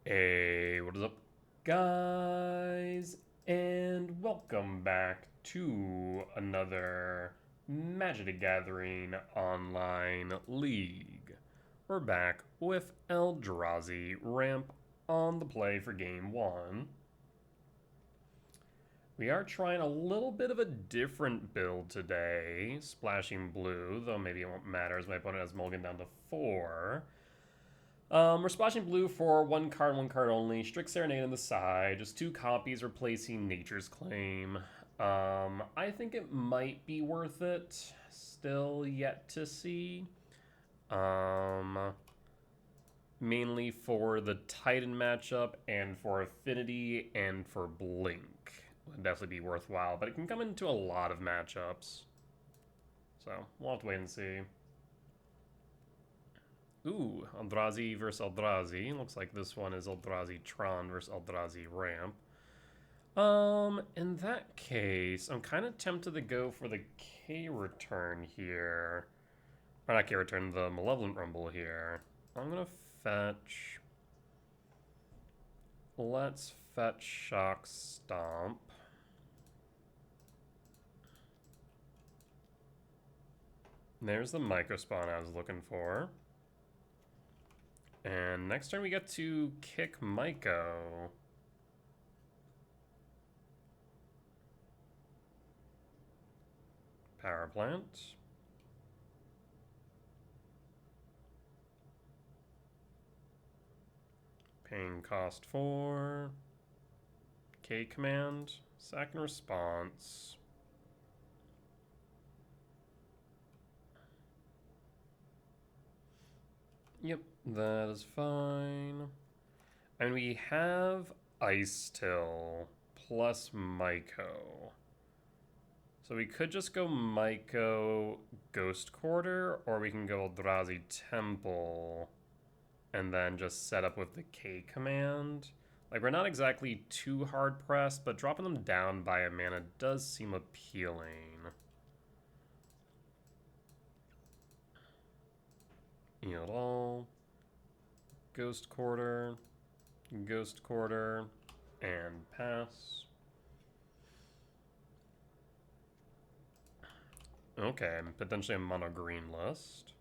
Hey, what is up, guys? And welcome back to another Magic the Gathering online league. We're back with Eldrazi Ramp on the play for game one. We are trying a little bit of a different build today, splashing blue, though maybe it won't matter as my opponent has mulligan down to 4. We're splashing blue for one card only. Strict Serenade on the side. Just 2 copies replacing Nature's Claim. I think it might be worth it. Still yet to see. Mainly for the Titan matchup and for Affinity and for Blink. Would definitely be worthwhile, but it can come into a lot of matchups. So, we'll have to wait and see. Ooh, Eldrazi versus Eldrazi. Looks like this one is Eldrazi Tron versus Eldrazi Ramp. In that case, I'm kind of tempted to go for the K return here. Or not K return, the Malevolent Rumble here. I'm gonna fetch. Let's fetch Shock Stomp. There's the micro spawn I was looking for. And next turn we get to kick Myco. Power Plant. Paying cost 4. K command. Second response. Yep, that is fine. And we have Ice Till plus Myco. So we could just go Myco Ghost Quarter, or we can go Eldrazi Temple and then just set up with the K command. Like, we're not exactly too hard pressed, but dropping them down by a mana does seem appealing. Yield all. Ghost Quarter, and pass. Okay, potentially a mono green list.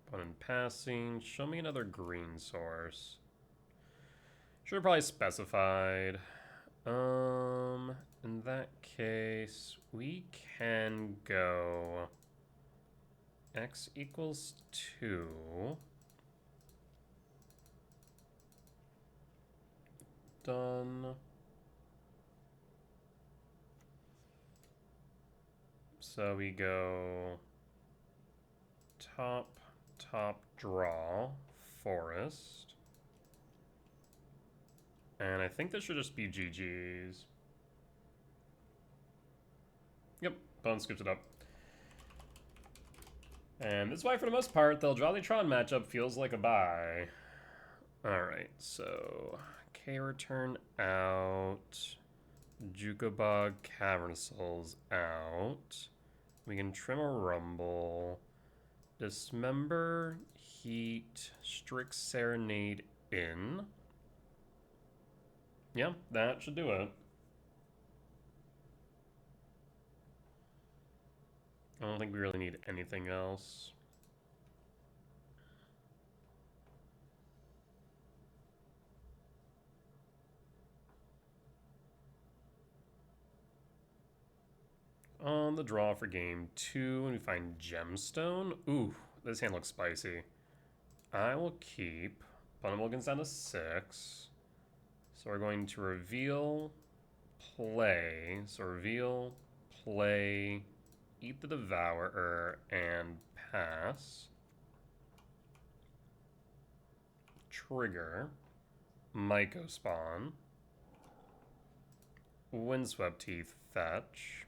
Opponent passing. Show me another green source. Should have probably specified. In that case, we can go X equals 2. Done. So we go top, draw, forest. And I think this should just be GG's. Yep, Bone scoops it up. And this is why, for the most part, the Eldrazi Tron matchup feels like a bye. Alright, so K return out. Jukabog Cavern Souls out. We can trim a Rumble. Dismember, Heat, Strict Serenade in. Yeah, that should do it. I don't think we really need anything else. On the draw for game 2, and we find Gemstone. Ooh, this hand looks spicy. I will keep. Mulligan's down to 6. So we're going to reveal, play. So reveal, play, eat the Devourer, and pass. Trigger. Myco spawn. Windswept Teeth fetch.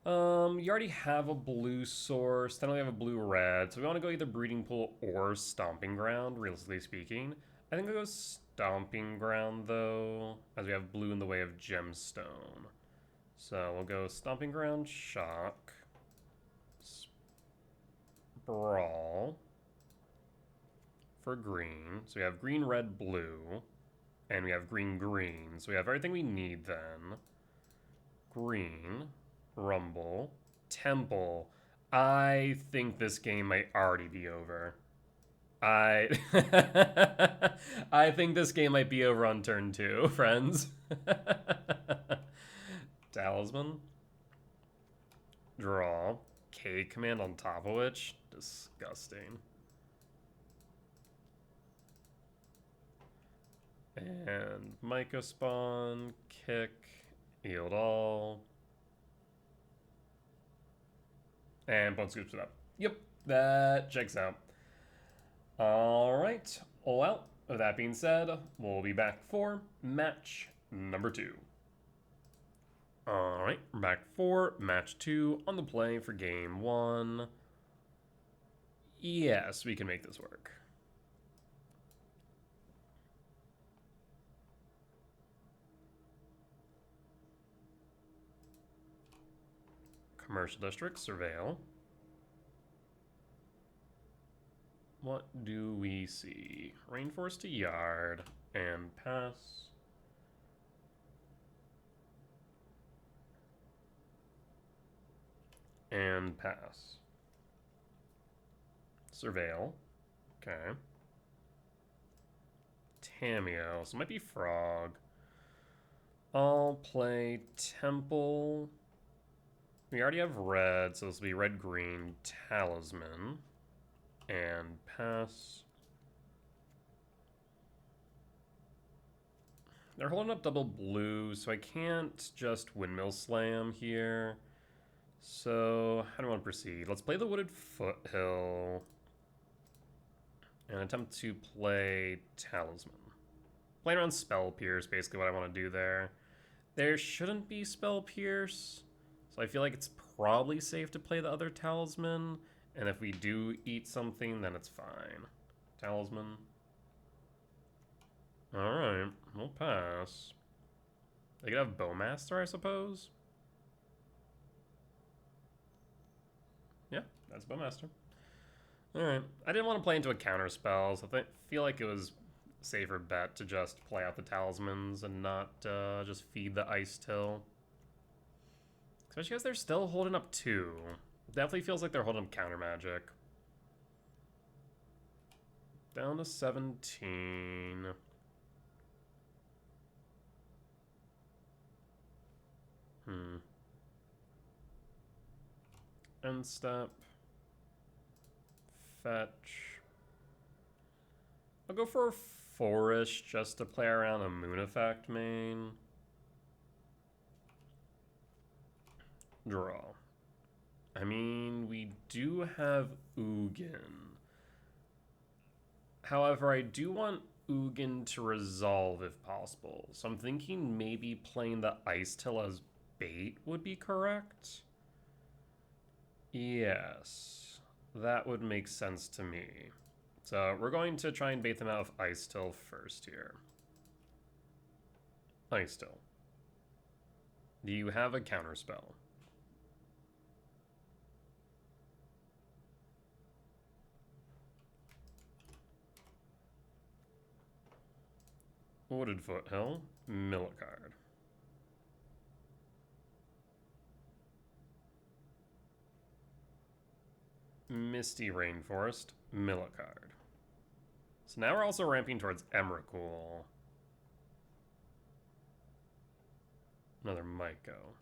You already have a blue source, then we have a blue-red, so we want to go either Breeding Pool or Stomping Ground, realistically speaking. I think I'll go Stomping Ground, though, as we have blue in the way of Gemstone. So we'll go Stomping Ground, Shock, Sprawl, for green. So we have green, red, blue. And we have green, green. So we have everything we need then. Green, rumble, temple. I think this game might already be over. I I think this game might be over on turn 2, friends. Talisman. Draw. K command on top of which. Disgusting. And Myco spawn. Kick. Yield all. And Bone scoops it up. Yep, that checks out. Alright, well, with that being said, we'll be back for match number 2. Alright, we're back for match 2 on the play for game 1. Yes, we can make this work. Commercial district, surveil. What do we see? Rainforest to yard and pass. And pass. Surveil. Okay. Tameo. So it might be frog. I'll play temple. We already have red, so this will be red, green, talisman. And pass. They're holding up double blue, so I can't just windmill slam here. So, how do I want to proceed? Let's play the Wooded Foothill. And attempt to play Talisman. Playing around Spell Pierce, basically what I want to do there. There shouldn't be Spell Pierce, so I feel like it's probably safe to play the other Talisman. And if we do eat something, then it's fine. Talisman. Alright, we'll pass. They could have Bowmaster, I suppose? Yeah, that's Bowmaster. Alright, I didn't want to play into a counter spell, so I feel like it was a safer bet to just play out the Talismans and not just feed the Ice Till. Especially because they're still holding up 2. Definitely feels like they're holding up counter magic. Down to 17. End step. Fetch. I'll go for a forest just to play around a moon effect main. Draw. I mean, we do have Ugin. However, I do want Ugin to resolve if possible. So I'm thinking maybe playing the Ice Till as bait would be correct. Yes, that would make sense to me. So we're going to try and bait them out of Ice Till first here. Ice Till. Do you have a counterspell? Wooded Foothill, mill a card. Misty Rainforest, mill a card. So now we're also ramping towards Emrakul. Another Myco.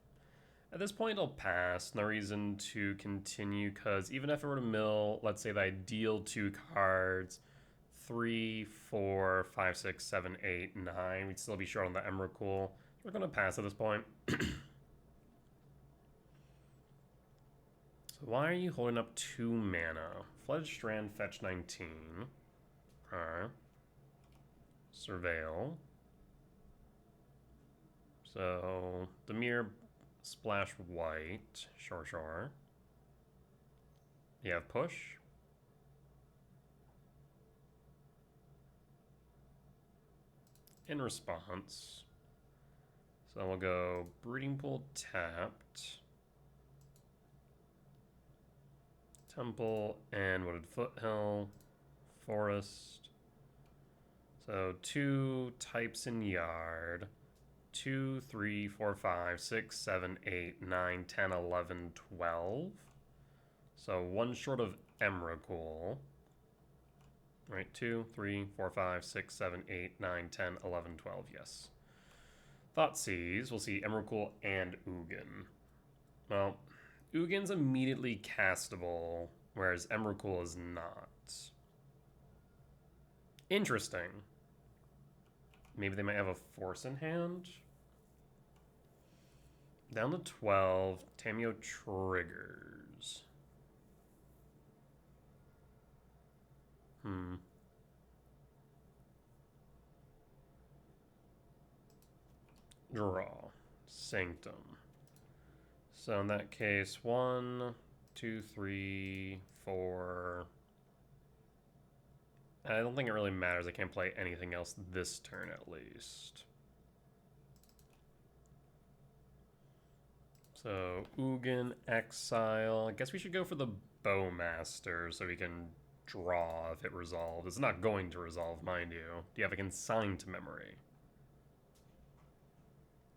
At this point, I'll pass. No reason to continue, because even if I were to mill, let's say that I deal 2 cards, 3, 4, 5, 6, 7, 8, 9, we'd still be short on the Emrakul. We're going to pass at this point. So why are you holding up 2 mana? Fledged Strand, fetch 19. Alright. Surveil. So, the mirror splash white. Sure, sure. You have push. In response. So we'll go Breeding Pool tapped. Temple and Wooded Foothill. Forest. So 2 types in yard. 2, 3, 4, 5, 6, 7, 8, 9, 10, 11, 12. So 1 short of Emrakul. Right, 2, 3, 4, 5, 6, 7, 8, 9, 10, 11, 12, yes. Thoughtseize, we'll see Emrakul and Ugin. Well, Ugin's immediately castable, whereas Emrakul is not. Interesting. Maybe they might have a force in hand? Down to 12, Tamiyo triggers. Draw. Sanctum. So in that case, 1, 2, 3, 4. I don't think it really matters. I can't play anything else this turn at least. So Ugin, Exile. I guess we should go for the Bowmaster so we can draw if it resolves. It's not going to resolve, mind you. Do you have a consign to memory?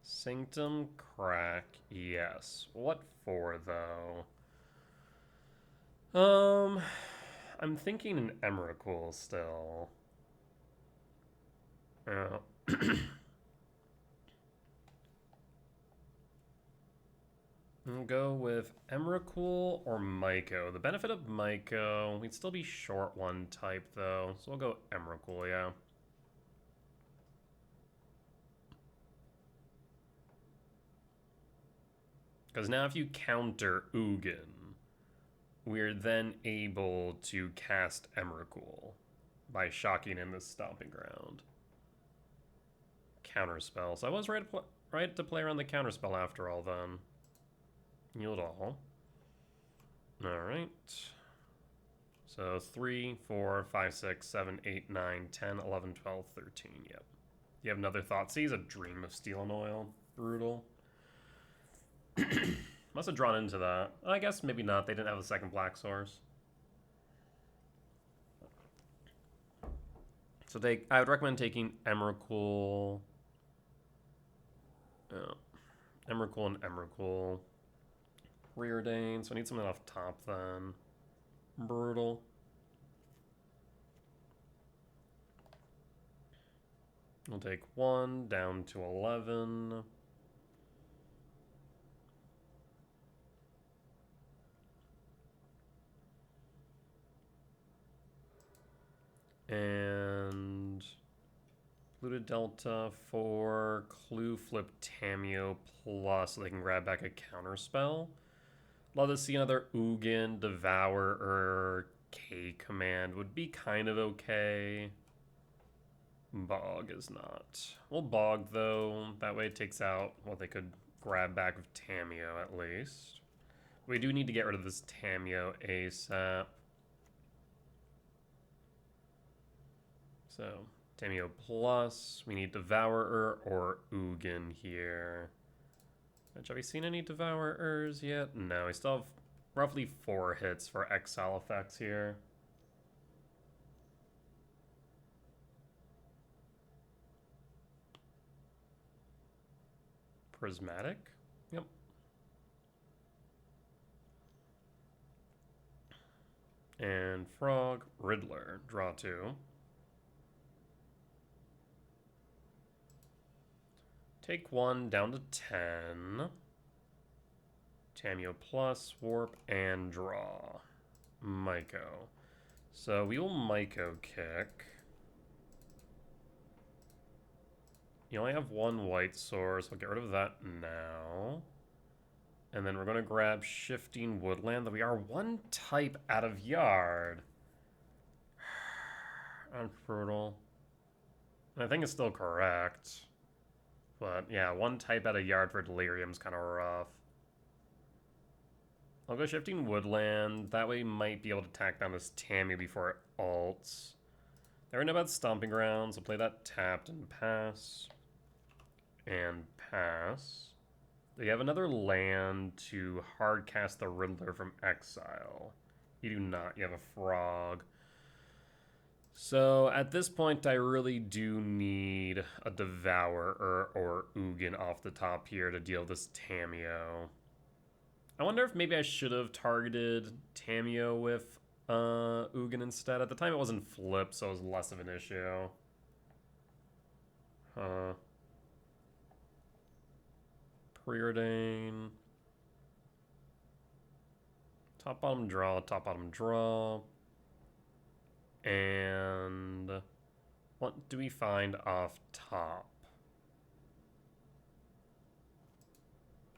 Sanctum, Crack, yes. What for, though? I'm thinking an Emrakul still. We'll go with Emrakul or Maiko. The benefit of Maiko, we'd still be short 1 type, though. So we'll go Emrakul, yeah. Because now if you counter Ugin, we're then able to cast Emrakul by shocking in this Stomping Ground. Counterspell. So I was right to play around the counterspell after all, then. Yield all. Alright. So 3, 4, 5, 6, 7, 8, 9, 10, 11, 12, 13. Yep. You have another Thoughtseize, a Dream of Steel and Oil. Brutal. Must have drawn into that. I guess maybe not. They didn't have a second black source. So I would recommend taking Emrakul. Emrakul and Emrakul. Preordain. So I need something off top then. Brutal. We'll take 1 down to 11. And Polluted Delta for Clue Flip Tamiyo plus so they can grab back a counterspell. Love to see another Ugin, Devour, or K command would be kind of okay. Bog is not. We'll Bog though. That way it takes out what they could grab back with Tamiyo at least. We do need to get rid of this Tamiyo ASAP. So, Tamiyo plus, we need Devourer or Ugin here. Have we seen any Devourers yet? No, we still have roughly 4 hits for exile effects here. Prismatic? Yep. And Frog, Riddler, draw 2. Take 1 down to 10. Tamiyo plus, Warp, and draw. Maiko. So we will Maiko kick. You only have 1 white source. I'll get rid of that now. And then we're going to grab Shifting Woodland. We are 1 type out of yard. Unfertile. I think it's still correct. But yeah, 1 type out of yard for Delirium's kind of rough. I'll go Shifting Woodland. That way we might be able to tack down this Tamiyo before it ults. They already know about Stomping Grounds. I'll play that tapped and pass. And pass. They have another land to hard cast the Riddler from exile. You do not. You have a Frog. So at this point, I really do need a Devourer or Ugin off the top here to deal with this Tameo. I wonder if maybe I should have targeted Tameo with Ugin instead. At the time, it wasn't flipped, so it was less of an issue. Preordain. Top, bottom, draw, top, bottom, draw. And what do we find off top?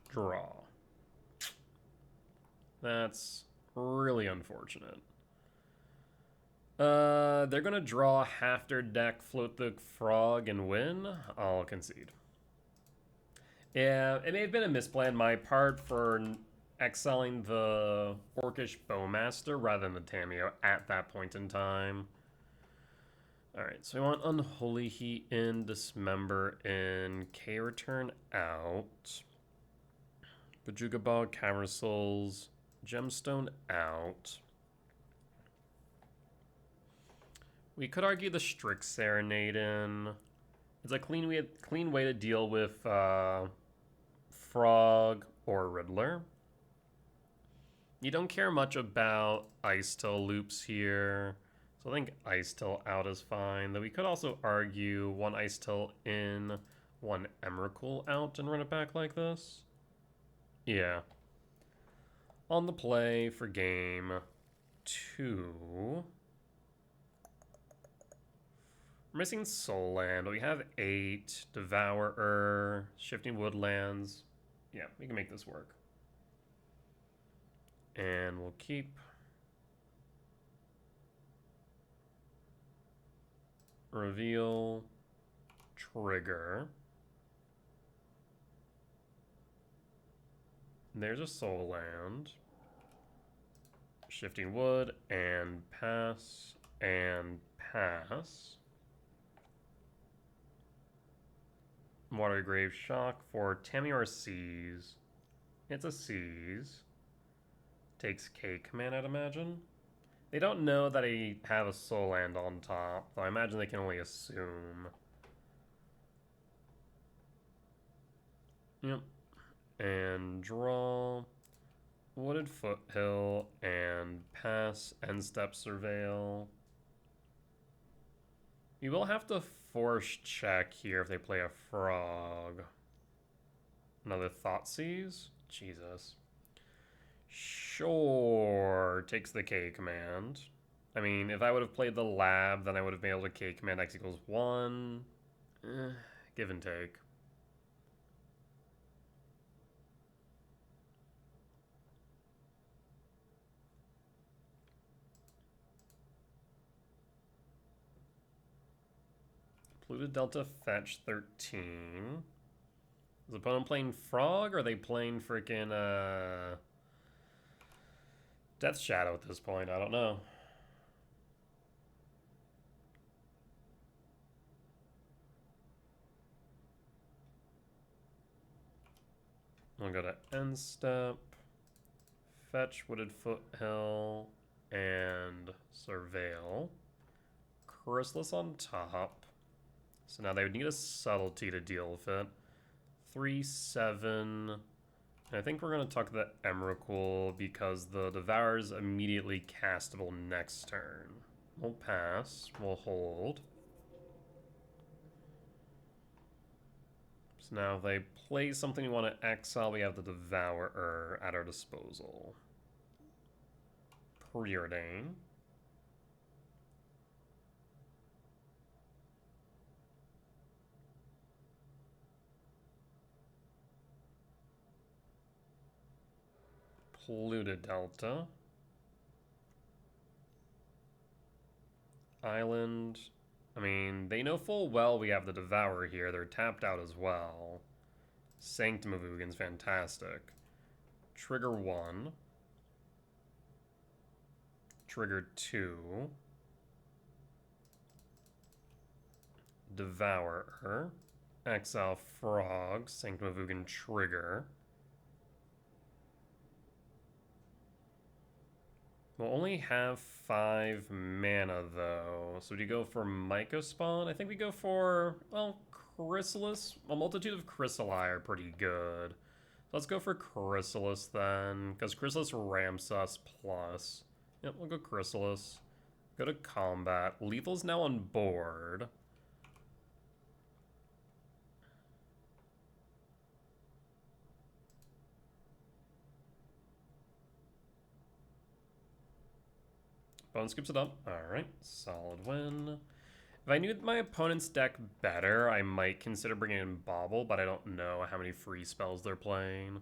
Draw. That's really unfortunate. They're gonna draw half their deck, float the frog, and win. I'll concede. Yeah, it may have been a misplay on my part for exiling the Orcish Bowmaster rather than the Tameo at that point in time. Alright, so we want Unholy Heat in, Dismember in, K return out, Bajuga Bog, Cavern Souls, Gemstone out. We could argue the Strix Serenade in. It's a clean way to deal with Frog or Riddler. You don't care much about Ice Till loops here, so I think Ice Till out is fine. Though we could also argue one Ice Till in, one Emrakul out and run it back like this. Yeah. On the play for game 2. We're missing Soul Land, but we have 8, Devourer, Shifting Woodlands. Yeah, we can make this work. And we'll keep Reveal, Trigger. There's a Soul Land. Shifting Wood, and pass, and pass. Watery Grave Shock for Tameo Seize. It's a Seize. Takes K command, I'd imagine. They don't know that I have a Soul Land on top, though I imagine they can only assume. Yep. And draw. Wooded Foothill, and pass, end step Surveil. You will have to force check here if they play a frog. Another Thoughtseize? Jesus. Sure. Takes the K command. I mean, if I would have played the lab, then I would have been able to K command X equals 1. Give and take. Polluted Delta fetch 13. Is the opponent playing Frog, or are they playing freaking Death Shadow at this point? I don't know. I'll go to end step, fetch Wooded Foothill, and Surveil. Chrysalis on top. So now they would need a Subtlety to deal with it. 3/7. I think we're going to tuck the Emrakul because the Devour is immediately castable next turn. We'll pass. We'll hold. So now if they play something we want to exile, we have the Devourer at our disposal. Preordain. Polluted Delta. Island. I mean, they know full well we have the Devourer here. They're tapped out as well. Sanctum of Ugin's fantastic. Trigger 1. Trigger 2. Devourer. Exile Frog. Sanctum of Ugin trigger. We'll only have 5 mana, though. So do you go for Myco Spawn? I think we go for, well, Chrysalis. A multitude of Chrysali are pretty good. So let's go for Chrysalis, then, because Chrysalis ramps us plus. Yep, we'll go Chrysalis. Go to combat. Lethal's now on board. Bone skips it up. Alright, solid win. If I knew my opponent's deck better, I might consider bringing in Bauble, but I don't know how many free spells they're playing.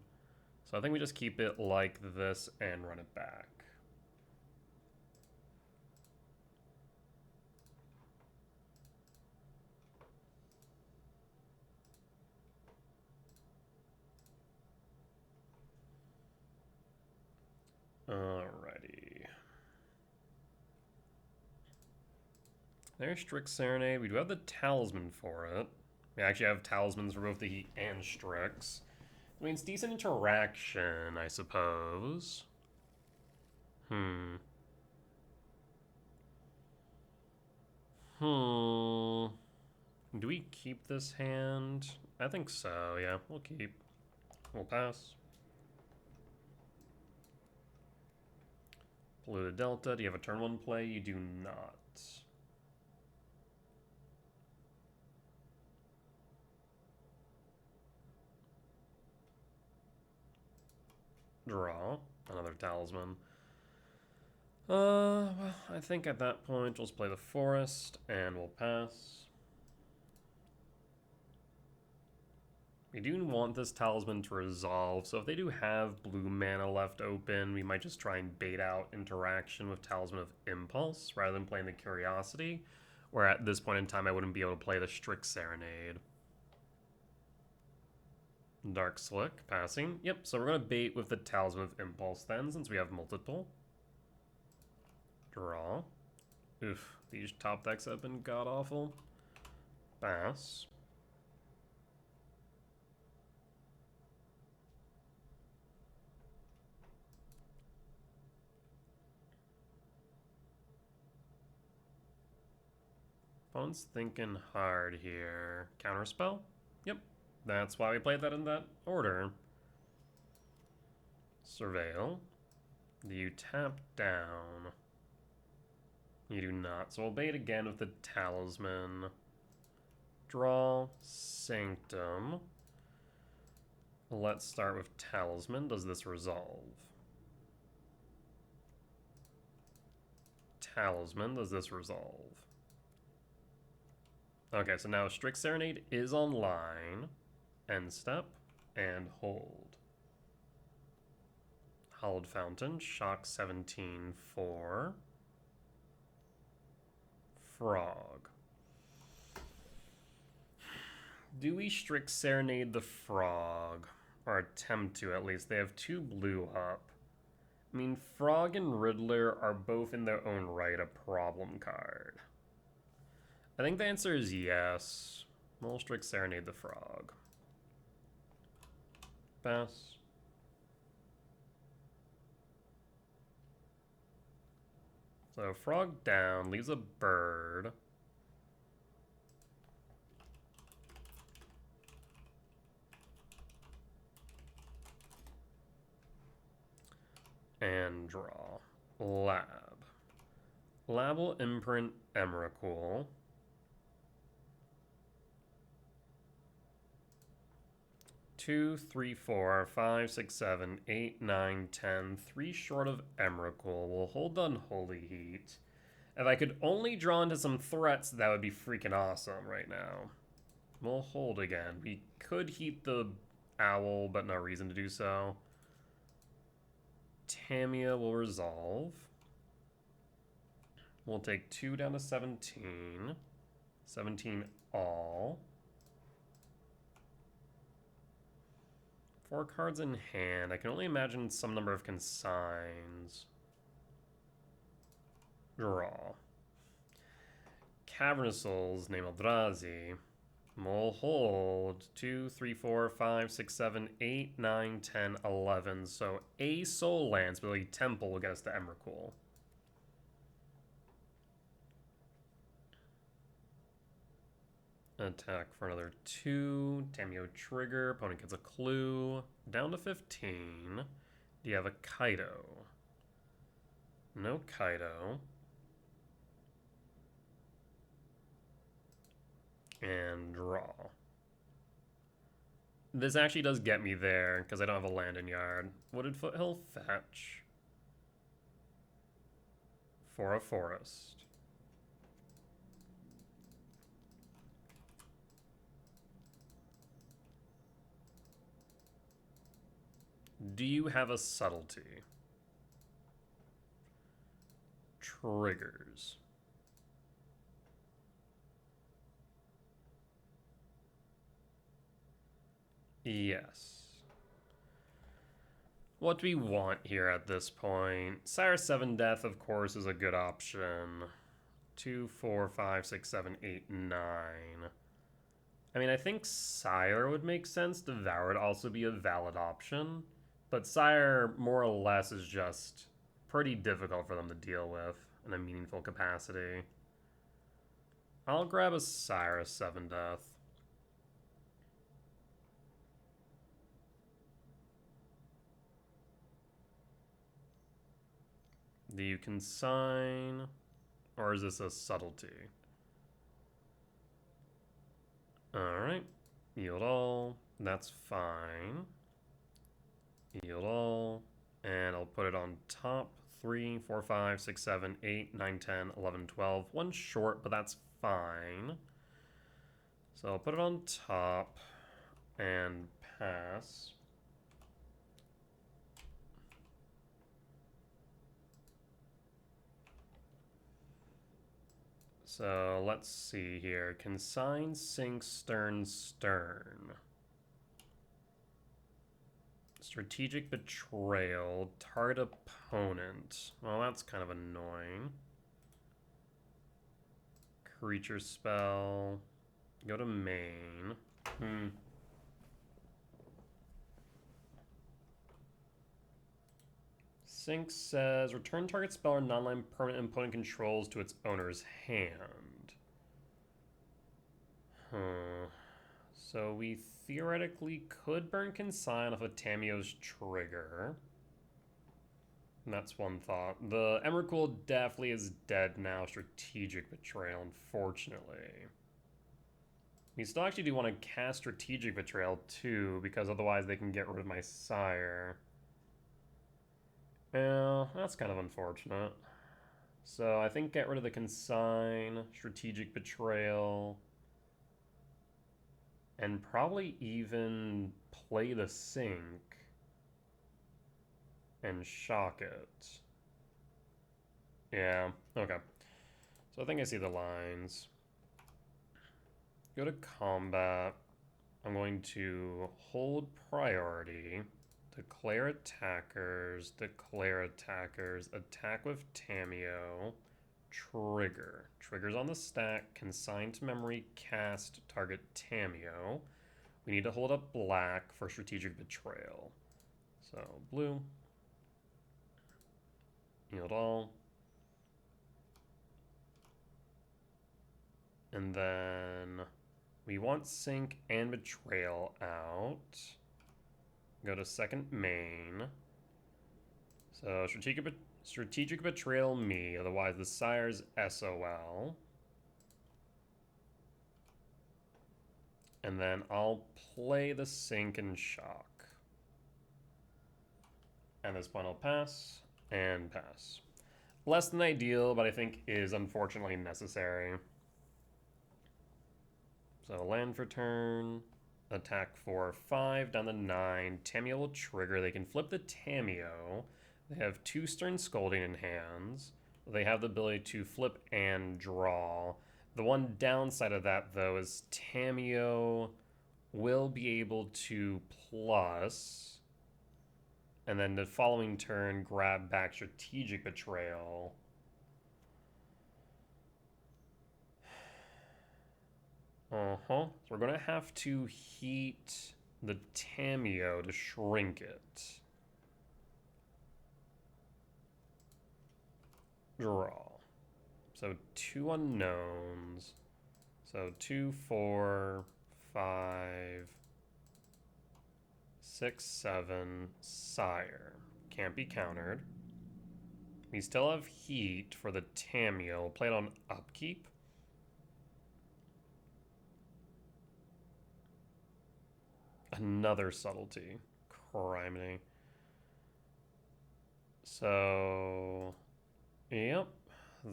So I think we just keep it like this and run it back. Alrighty. There's Strix Serenade. We do have the Talisman for it. We actually have Talismans for both the Heat and Strix. I mean, it's decent interaction, I suppose. Do we keep this hand? I think so, yeah. We'll keep. We'll pass. Polluted Delta. Do you have a turn 1 play? You do not. Draw. Another Talisman. Well, I think at that point we'll just play the Forest and we'll pass. We do want this Talisman to resolve, so if they do have blue mana left open, we might just try and bait out interaction with Talisman of Impulse rather than playing the Curiosity, where at this point in time I wouldn't be able to play the Strix Serenade. Dark Slick, passing. Yep, so we're going to bait with the Talisman of Impulse then, since we have multiple. Draw. Oof, these top decks have been god-awful. Pass. Opponent's thinking hard here. Counterspell? Yep, that's why we played that in that order. Surveil. Do you tap down? You do not. So we'll bait again with the Talisman. Draw. Sanctum. Let's start with Talisman. Does this resolve? Talisman. Does this resolve? Okay, so now Strix Serenade is online. End step. And hold. Hallowed Fountain. Shock 17 for Frog. Do we Strix Serenade the Frog? Or attempt to, at least. They have 2 blue up. I mean, Frog and Riddler are both in their own right a problem card. I think the answer is yes. We'll Strix Serenade the Frog. Pass. So Frog down, leaves a bird. And draw. Lab. Lab will imprint Emrakul. 2, 3, 4, 5, 6, 7, 8, 9, 10. 3 short of Emrakul. We'll hold Unholy Heat. If I could only draw into some threats, that would be freaking awesome right now. We'll hold again. We could heat the Owl, but no reason to do so. Tamia will resolve. We'll take 2 down to 17. 17 all. 4 cards in hand. I can only imagine some number of consigns. Draw. Cavernous Souls, name Eldrazi. We'll hold 2, 3, 4, 5, 6, 7, 8, 9, 10, 11. So a soul lands, but like Temple will get us to Emrakul. Attack for another 2. Tameo trigger. Opponent gets a clue. Down to 15. Do you have a Kaido? No Kaido. And draw. This actually does get me there, because I don't have a land in yard. Wooded Foothill, fetch. For a forest. Do you have a subtlety? Triggers. Yes. What do we want here at this point? Sire 7 Death, of course, is a good option. 2, 4, 5, 6, 7, 8, 9. I mean, I think Sire would make sense. Devour would also be a valid option. But Sire, more or less, is just pretty difficult for them to deal with in a meaningful capacity. I'll grab a Sire 7 Death. Do you consign? Or is this a subtlety? Alright. Yield all. That's fine. Yield all. And I'll put it on top. 3, 4, 5, 6, 7, 8, 9, 10, 11, 12. One short, but that's fine. So I'll put it on top and pass. So let's see here. Consign, sink, stern, stern. Strategic betrayal, target opponent. Well, that's kind of annoying. Creature spell. Go to main. Sync says, return target spell or non-land permanent opponent controls to its owner's hand. So we theoretically could burn Consign off of Tameo's trigger. And that's one thought. The Emrakul definitely is dead now. Strategic Betrayal, unfortunately. We still actually do want to cast Strategic Betrayal too, because otherwise they can get rid of my Sire. Yeah, that's kind of unfortunate. So I think get rid of the Consign, Strategic Betrayal, and probably even play the Sink and shock it. Yeah, okay. So I think I see the lines. Go to combat. I'm going to hold priority. Declare attackers, attack with Tameo, trigger. Triggers on the stack, consign to memory, cast, target Tameo. We need to hold up black for strategic betrayal. So blue, yield all. And then we want sync and betrayal out. Go to second main. So strategic betrayal me, otherwise the Sire's SOL. And then I'll play the sink and shock. And this one I'll pass and pass. Less than ideal, but I think is unfortunately necessary. So land for turn. Attack for 5, down to 9. Tameo will trigger. They can flip the Tameo. They have 2 Stern Scolding in hands. They have the ability to flip and draw. The one downside of that, though, is Tameo will be able to plus, and then the following turn, grab back Strategic Betrayal. So we're going to have to heat the Tameo to shrink it. Draw. So 2 unknowns. So 2, 4, 5, 6, 7, Sire. Can't be countered. We still have Heat for the Tamiyo. We'll play it on Upkeep. Another Subtlety. Criminy. So, yep.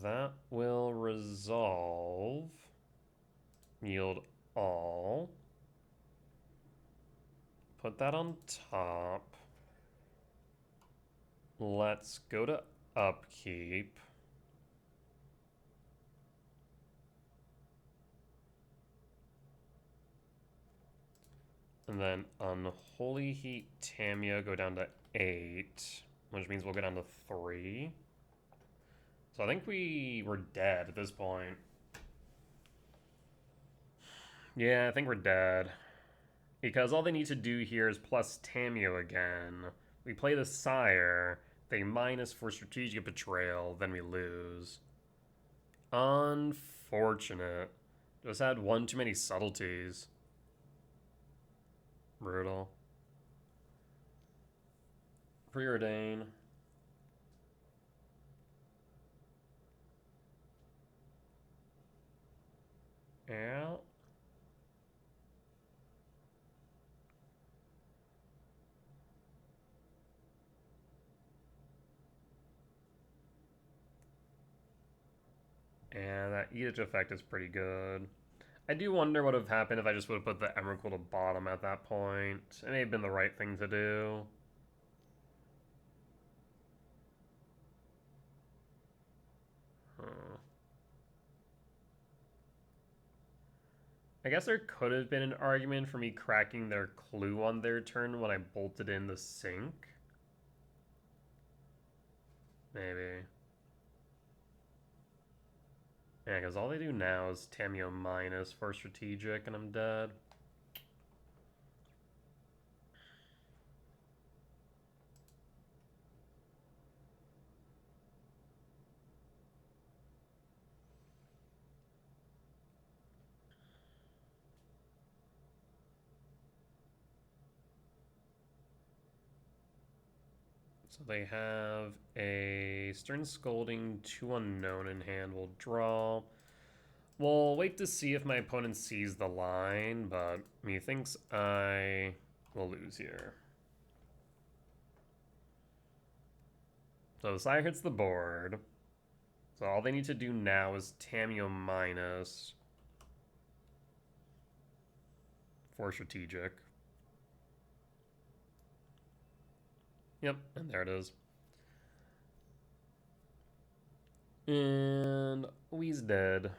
That will resolve. Yield all. Put that on top. Let's go to Upkeep. And then Unholy Heat Tamiyo go down to 8, which means we'll go down to 3. So I think we were dead at this point. Yeah, I think we're dead. Because all they need to do here is plus Tamiyo again. We play the Sire, they minus for Strategic Betrayal, then we lose. Unfortunate. Just had one too many subtleties. Brutal. Preordain. Yeah. And that Edict effect is pretty good. I do wonder what would have happened if I just would have put the Emrakul to bottom at that point. It may have been the right thing to do. Huh. I guess there could have been an argument for me cracking their clue on their turn when I bolted in the sink. Maybe. Yeah, because all they do now is Tamiyo minus for strategic, and I'm dead. So they have a Stern Scolding, 2 unknown in hand. We'll draw. We'll wait to see if my opponent sees the line, but he thinks I will lose here. So the Sire hits the board. So all they need to do now is Tamiyo minus for strategic. Yep, and there it is. And we's dead.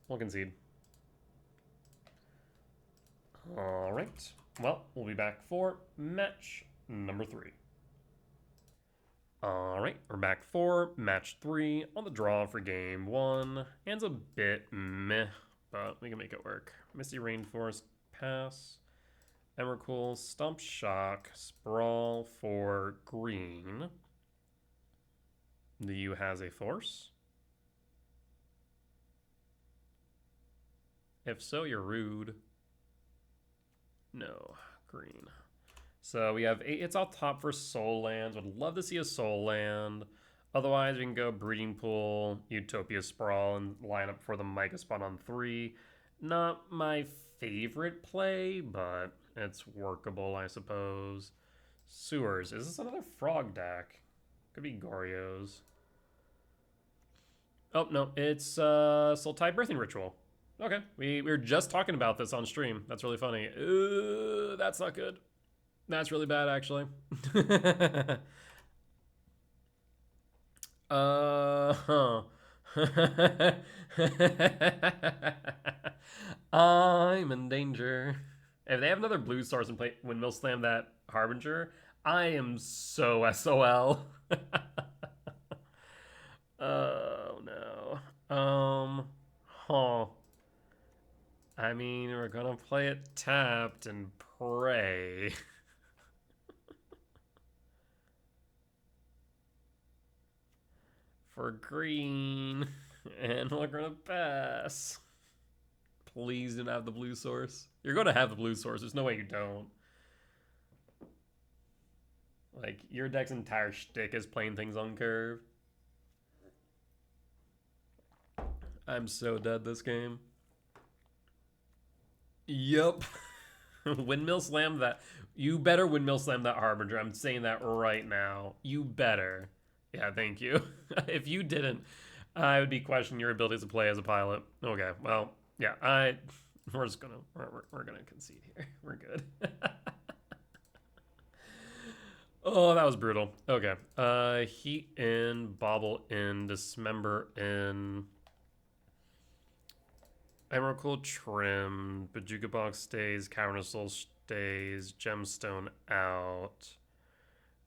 We'll concede. Alright. Well, we'll be back for match number 3. Alright, we're back for match 3 on the draw for game 1. Hand's a bit meh, but we can make it work. Misty Rainforest, pass. Emrakul, Stump Shock, Sprawl for green. The U has a force. If so, you're rude. No, green. So we have 8 hits off top for soul lands. Would love to see a soul land. Otherwise, we can go Breeding Pool, Utopia Sprawl, and line up for the Micah spot on 3. Not my favorite play, but it's workable, I suppose. Sewers. Is this another frog deck? Could be Goryo's. Oh, no. It's Sultai Birthing Ritual. Okay. We were just talking about this on stream. That's really funny. That's not good. That's really bad, actually. Huh. I'm in danger. If they have another blue stars and play Windmill Slam that Harbinger, I am so SOL. Oh no. Huh. I mean, we're gonna play it tapped and pray. For green. And we're gonna pass. Please don't have the blue source. You're going to have the blue source. There's no way you don't. Like, your deck's entire shtick is playing things on curve. I'm so dead this game. Yup. Windmill slam that. You better windmill slam that Harbinger. I'm saying that right now. You better. Yeah, thank you. If you didn't, I would be questioning your abilities to play as a pilot. Okay, well, yeah, we're just gonna we're gonna concede here. We're good. Oh, that was brutal. Okay, heat in, bobble in, dismember in. Emrakul trim, Bajuka box stays, Cavern of Souls stays, Gemstone out.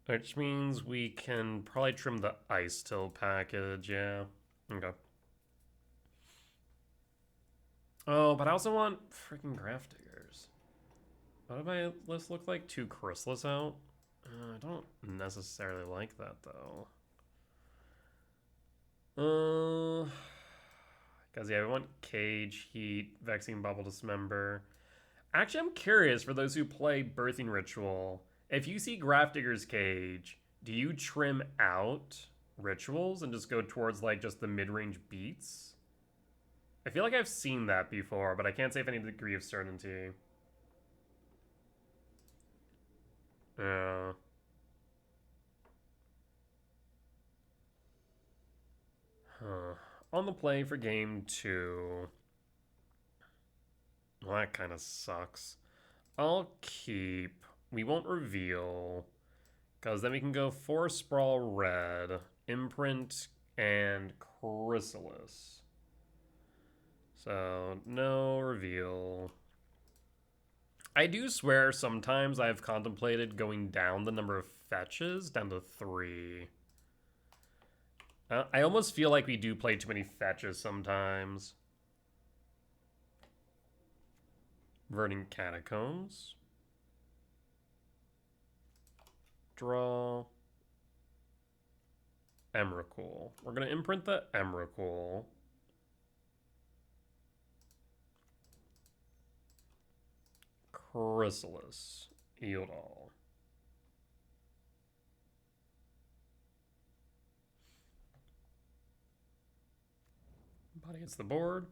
Which means we can probably trim the Ice Till package, yeah. Okay. Oh, but I also want freaking Grafdiggers. What did my list look like? 2 Chrysalis out? I don't necessarily like that, though. Because, yeah, we want Cage, Heat, Vexing Bubble, Dismember. Actually, I'm curious, for those who play Birthing Ritual, if you see Grafdigger's Cage, do you trim out rituals and just go towards, like, just the mid-range beats? I feel like I've seen that before, but I can't say with any degree of certainty. Yeah. Huh. On the play for game 2. Well, that kind of sucks. I'll keep. We won't reveal. Because then we can go 4 Sprawl Red, Imprint, and Chrysalis. So, no reveal. I do swear sometimes I've contemplated going down the number of fetches, down to 3. I almost feel like we do play too many fetches sometimes. Verdant Catacombs. Draw. Emrakul. We're going to imprint the Emrakul. Chrysalis. Yield all. Body hits the board.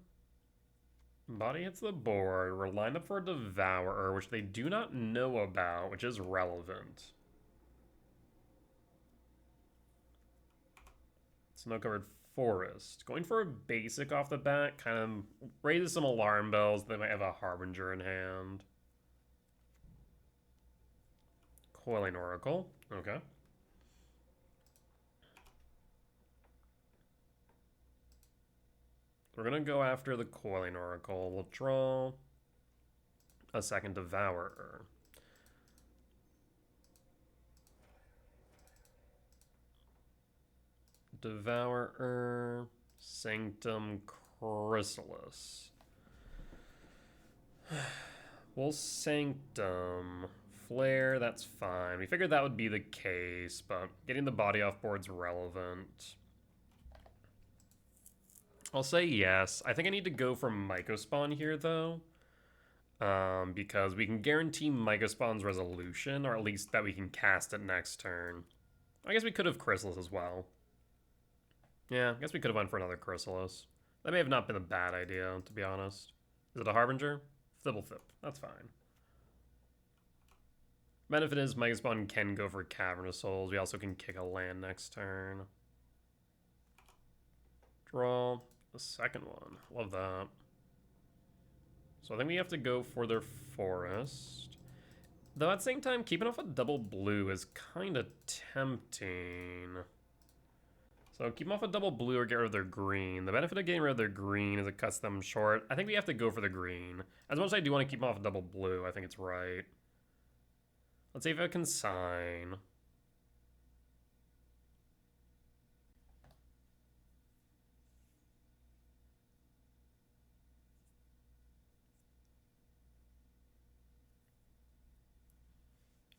Body hits the board. We're lined up for a Devourer, which they do not know about, which is relevant. Snow-covered forest. Going for a basic off the bat kind of raises some alarm bells. They might have a Harbinger in hand. Coiling Oracle. Okay. We're going to go after the Coiling Oracle. We'll draw a second Devourer. Devourer, Sanctum, Chrysalis. We'll Sanctum. Flare, that's fine. We figured that would be the case, but getting the body off board's relevant. I'll say yes. I think I need to go for Mycospawn here, though. Because we can guarantee Mycospawn's resolution, or at least that we can cast it next turn. I guess we could have Chrysalis as well. Yeah, I guess we could have went for another Chrysalis. That may have not been a bad idea, to be honest. Is it a Harbinger? Thibblethip. That's fine. Benefit is Mycospawn can go for Cavern of Souls. We also can kick a land next turn. Draw the second one. Love that. So I think we have to go for their forest. Though at the same time, keeping off a double blue is kind of tempting. So keep them off a double blue or get rid of their green. The benefit of getting rid of their green is it cuts them short. I think we have to go for the green. As much as I do want to keep them off a double blue, I think it's right. Let's see if I can sign.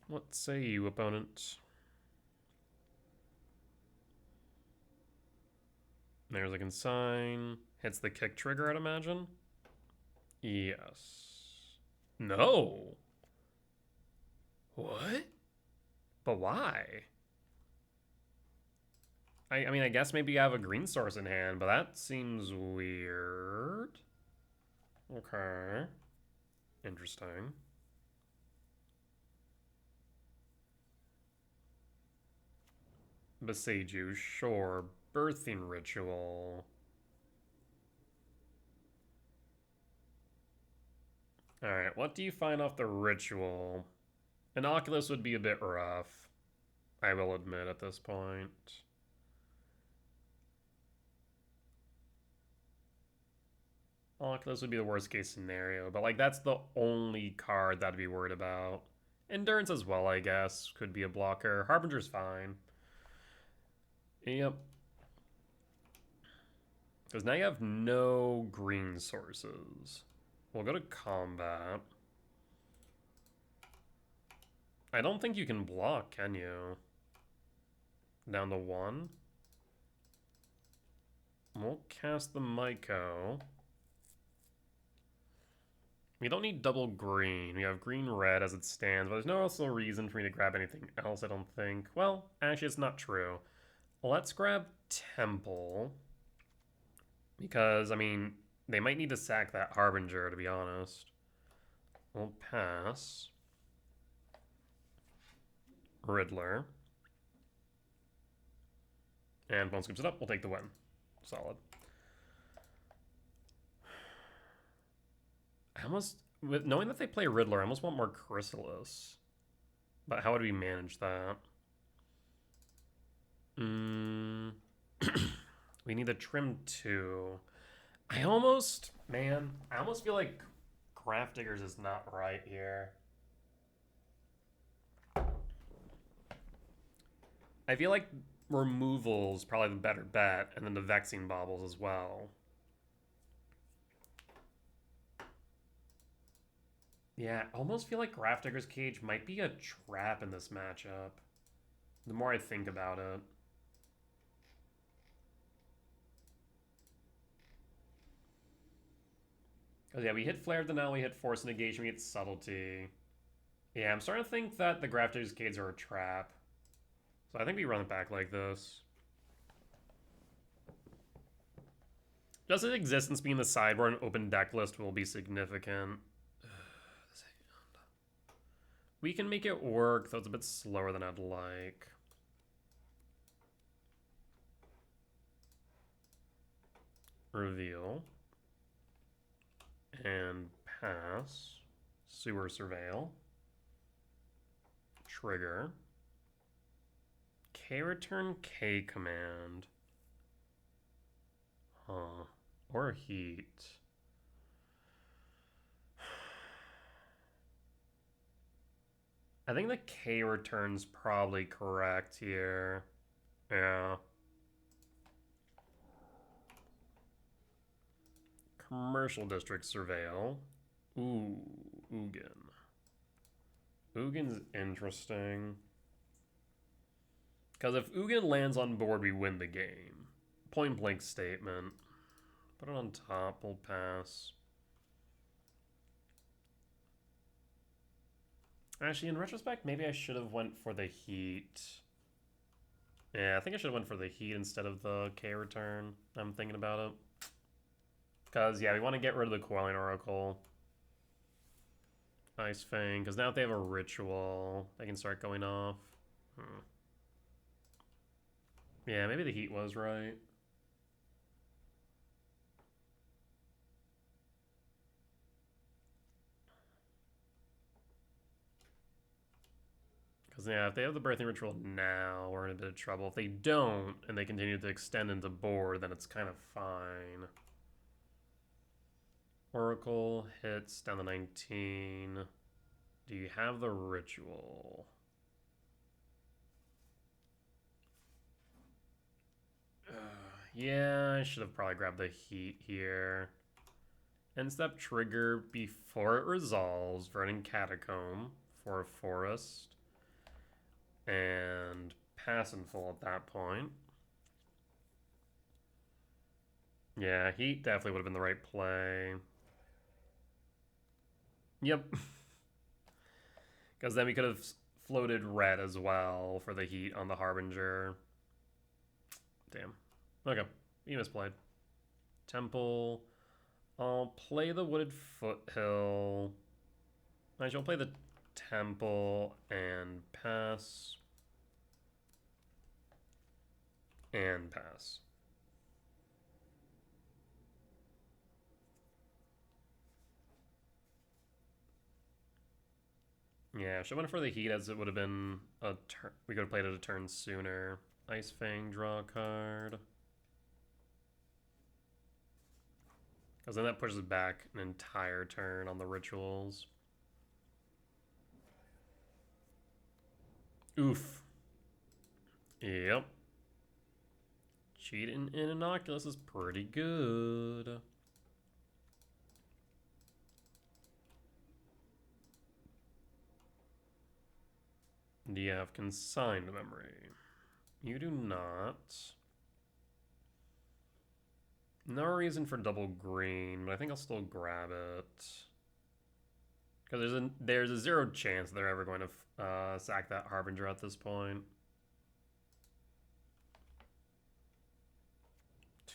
What say you, opponent? There's a consign. Hits the kick trigger, I'd imagine. Yes. No. What? But why? I mean, I guess maybe you have a green source in hand, but that seems weird. Okay. Interesting. Besiege you, sure. Birthing ritual. Alright, what do you find off the ritual? An Oculus would be a bit rough, I will admit at this point. Oculus would be the worst case scenario, but like that's the only card that I'd be worried about. Endurance as well, I guess, could be a blocker. Harbinger's fine. Yep. Because now you have no green sources. We'll go to combat. I don't think you can block, can you? Down to 1. We'll cast the Myco. We don't need double green. We have green-red as it stands, but there's no also reason for me to grab anything else, I don't think. Well, actually, it's not true. Let's grab Temple. Because, I mean, they might need to sack that Harbinger, to be honest. We'll pass. Riddler. And one scoops it up, we'll take the win. Solid. I almost, with knowing that they play Riddler, I almost want more Chrysalis. But how would we manage that? We need to trim 2. I almost feel like Grafdiggers is not right here. I feel like removal's probably the better bet, and then the Vexing Baubles as well. Yeah, I almost feel like Grafdigger's Cage might be a trap in this matchup. The more I think about it. Because yeah, we hit Flare Denial, we hit Force Negation, we hit Subtlety. Yeah, I'm starting to think that the Grafdigger's Cage are a trap. So I think we run it back like this. Just its existence being the sideboard and open deck list will be significant. We can make it work, though it's a bit slower than I'd like. Reveal. And pass. Sewer Surveil. Trigger. K return K command. Huh. Or heat. I think the K return's probably correct here. Yeah. Commercial District Surveil. Ooh, Ugin. Ugin's interesting. Because if Ugin lands on board, we win the game. Point blank statement. Put it on top, we'll pass. Actually, in retrospect, maybe I should have went for the heat. Yeah, I think I should have went for the heat instead of the K return. I'm thinking about it. Because, yeah, we want to get rid of the Coiling Oracle. Ice Fang, because now if they have a ritual, they can start going off. Yeah, maybe the heat was right. Because, yeah, if they have the Birthing Ritual now, we're in a bit of trouble. If they don't, and they continue to extend into board, then it's kind of fine. Oracle hits down to 19. Do you have the ritual? Yeah, I should have probably grabbed the heat here. End step trigger before it resolves. Burning Catacomb for a forest. And pass in full at that point. Yeah, heat definitely would have been the right play. Yep. Because then we could have floated red as well for the heat on the Harbinger. Damn. Okay. You misplayed. Temple. I'll play the Wooded Foothill. Actually, I'll play the Temple and pass. And pass. Yeah, should have went for the heat as it would have been a turn. We could have played it a turn sooner. Ice Fang, draw a card. Because then that pushes back an entire turn on the rituals. Oof. Yep. Cheating in Innocuous is pretty good. Do you have Consigned Memory? You do not. No reason for double green, but I think I'll still grab it. Because there's a 0 chance they're ever going to sack that Harbinger at this point.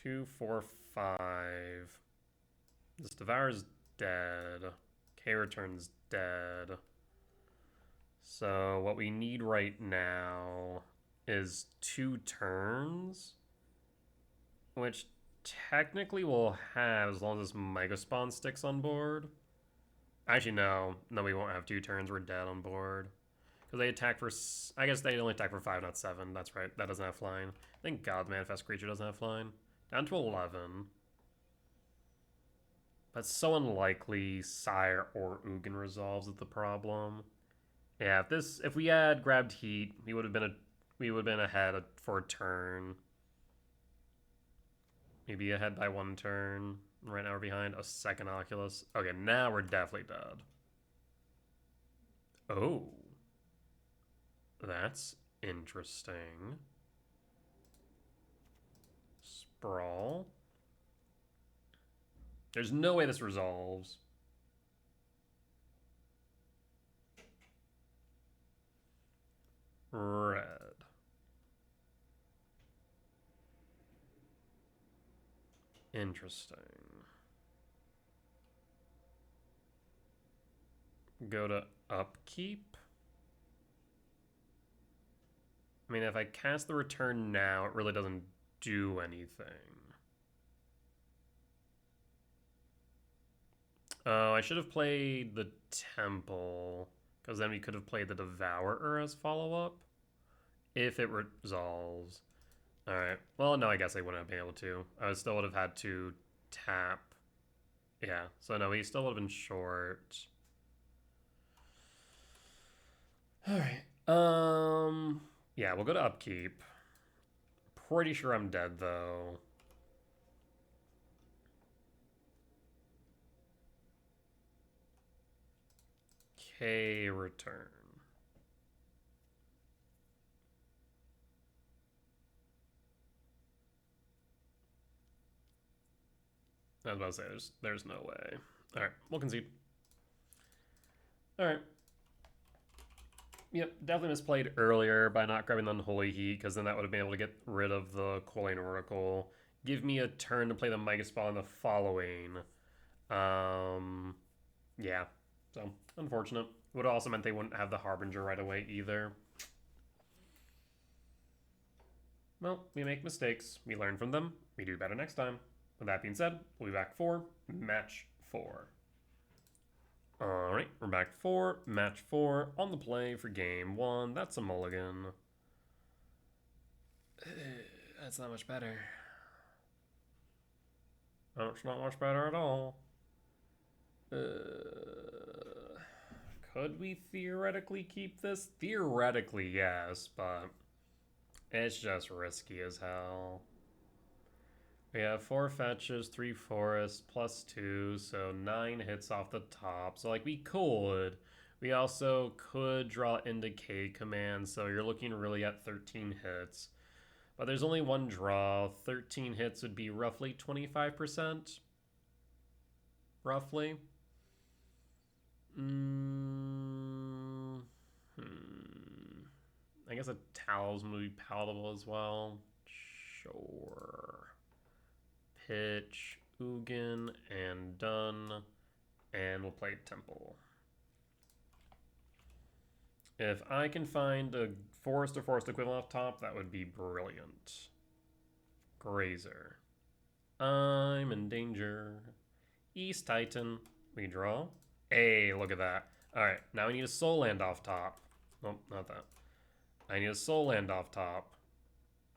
2, 4, 5. This Devour's dead. K-Return's dead. So what we need right now is 2 turns, which technically we'll have as long as this Mega Spawn sticks on board. Actually, no, we won't have 2 turns. We're dead on board because they attack for. I guess they only attack for 5, not 7. That's right. That doesn't have flying. I think God Manifest Creature doesn't have flying. Down to 11. That's so unlikely. Sire or Ugin resolves is the problem. Yeah, if we had grabbed heat, we would have been ahead for a turn. Maybe ahead by 1 turn. Right now we're behind a second Oculus. Okay, now we're definitely dead. Oh. That's interesting. Sprawl. There's no way this resolves. Red. Interesting. Go to upkeep. I mean, if I cast the return now, it really doesn't do anything. Oh, I should have played the Temple, because then we could have played the Devourer as follow-up, if it resolves. Alright, well, no, I guess I wouldn't have been able to. I still would have had to tap. Yeah, so no, we still would have been short. Alright, yeah, we'll go to upkeep. Pretty sure I'm dead, though. K-Return. I was about to say, there's no way. Alright, we'll concede. Alright. Yep, definitely misplayed earlier by not grabbing the Unholy Heat, because then that would have been able to get rid of the Coiling Oracle. Give me a turn to play the Mega Spawn the following. Yeah, so unfortunate. Would have also meant they wouldn't have the Harbinger right away either. Well, we make mistakes. We learn from them. We do better next time. With that being said, we'll be back for match 4. Alright, we're back for match 4 on the play for game 1. That's a mulligan. That's not much better. That's not much better at all. Could we theoretically keep this? Theoretically, yes, but it's just risky as hell. We have 4 fetches, 3 forests, +2, so 9 hits off the top. So, like, we could. We also could draw into K command, so you're looking really at 13 hits. But there's only 1 draw. 13 hits would be roughly 25%. Roughly. I guess a Talisman would be palatable as well. Sure. Pitch, Ugin, and done. And we'll play Temple. If I can find a forest or forest equivalent off top, that would be brilliant. Grazer. I'm in danger. East Titan. We draw. Hey, look at that. Alright, now we need a soul land off top. Nope, not that. I need a soul land off top.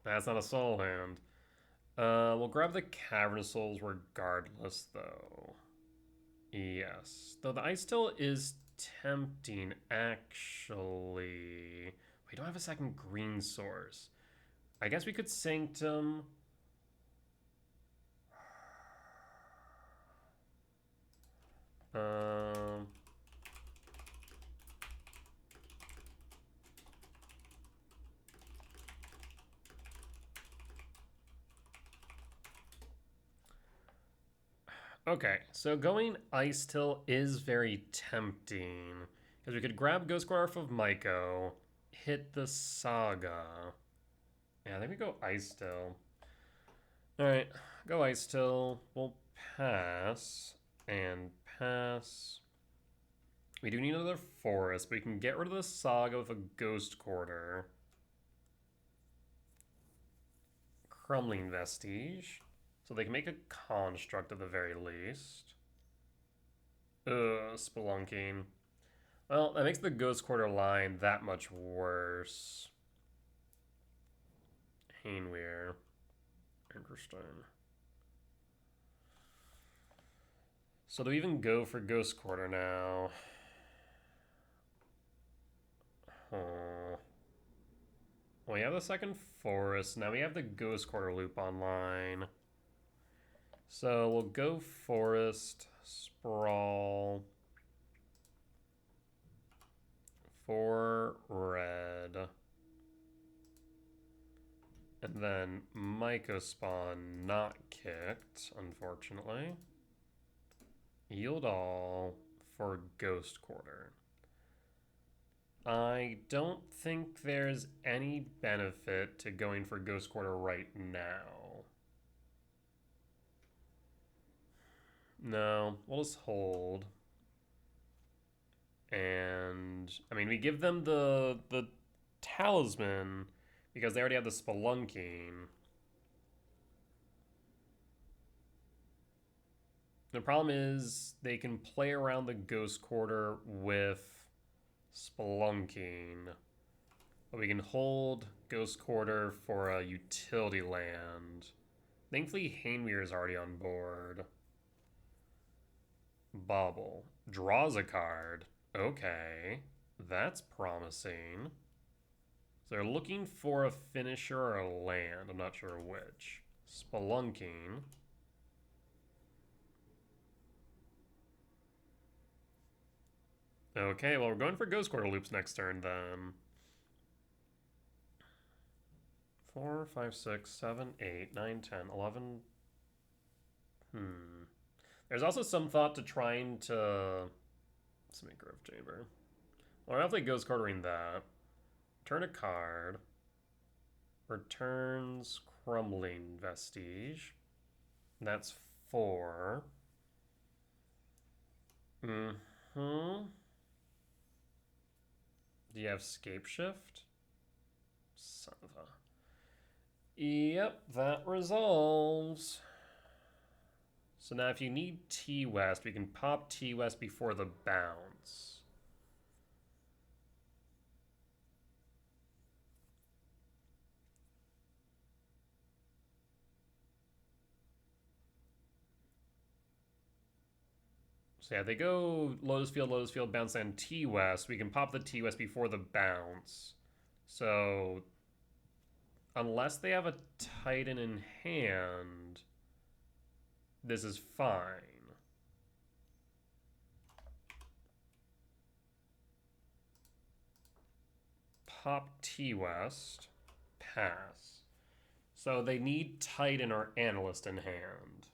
That's not a soul land. We'll grab the Cavernous Souls regardless, though. Yes. Though the Ice Till is tempting, actually. We don't have a second green source. I guess we could Sanctum. Okay, so going Ice Till is very tempting. Because we could grab Ghost Quarter off of Myco, hit the Saga. Yeah, I think we go Ice Till. Alright, go Ice Till. We'll pass and pass. We do need another forest, but we can get rid of the Saga with a Ghost Quarter. Crumbling Vestige. So they can make a construct at the very least. Spelunking. Well, that makes the Ghost Quarter line that much worse. Hainweir. Interesting. So do we even go for Ghost Quarter now? Well, we have the second forest. Now we have the Ghost Quarter loop online. So we'll go Forest, Sprawl, 4 red, and then Myco Spawn not kicked, unfortunately. Yield all for Ghost Quarter. I don't think there's any benefit to going for Ghost Quarter right now. No, we'll just hold. And, I mean, we give them the Talisman because they already have the Spelunking. The problem is they can play around the Ghost Quarter with Spelunking. But we can hold Ghost Quarter for a utility land. Thankfully, Hainweir is already on board. Bobble. Draws a card. Okay. That's promising. So they're looking for a finisher or a land. I'm not sure which. Spelunking. Okay, well, we're going for Ghost Quarter loops next turn, then. 4, 5, 6, 7, 8, 9, 10, 11. There's also some thought to trying to... Let's make Grove Chamber. Well, I'm definitely Ghost Quartering that. Turn a card. Returns Crumbling Vestige. That's 4. Do you have Scape Shift? Son of a... Yep, that resolves. So now if you need T-West, we can pop T-West before the bounce. So yeah, they go Lotus Field, bounce, and T-West. We can pop the T-West before the bounce. So unless they have a Titan in hand, this is fine. Pop T-West. Pass. So they need Titan or Analyst in hand.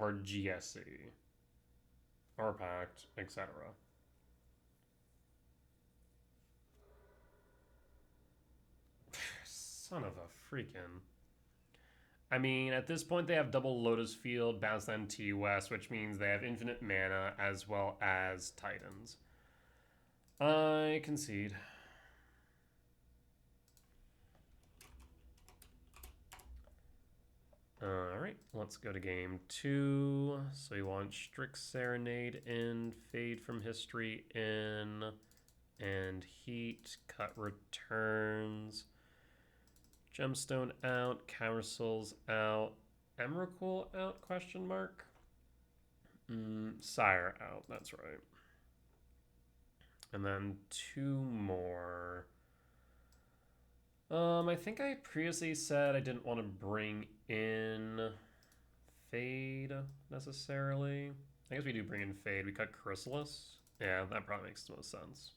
or GSC, or Pact, etc. Son of a freaking... I mean, at this point they have double Lotus Field, bounce on T West, which means they have infinite mana as well as Titans. I concede. Alright, let's go to game 2. So we want Strix Serenade in, Fade from History in, and Heat, Cut Returns, Gemstone out, Countersoul's out, Emrakul out, question mark? Sire out, that's right. And then 2 more. I think I previously said I didn't want to bring in Fade necessarily. I guess we do bring in Fade. We cut Chrysalis. Yeah, that probably makes the most sense.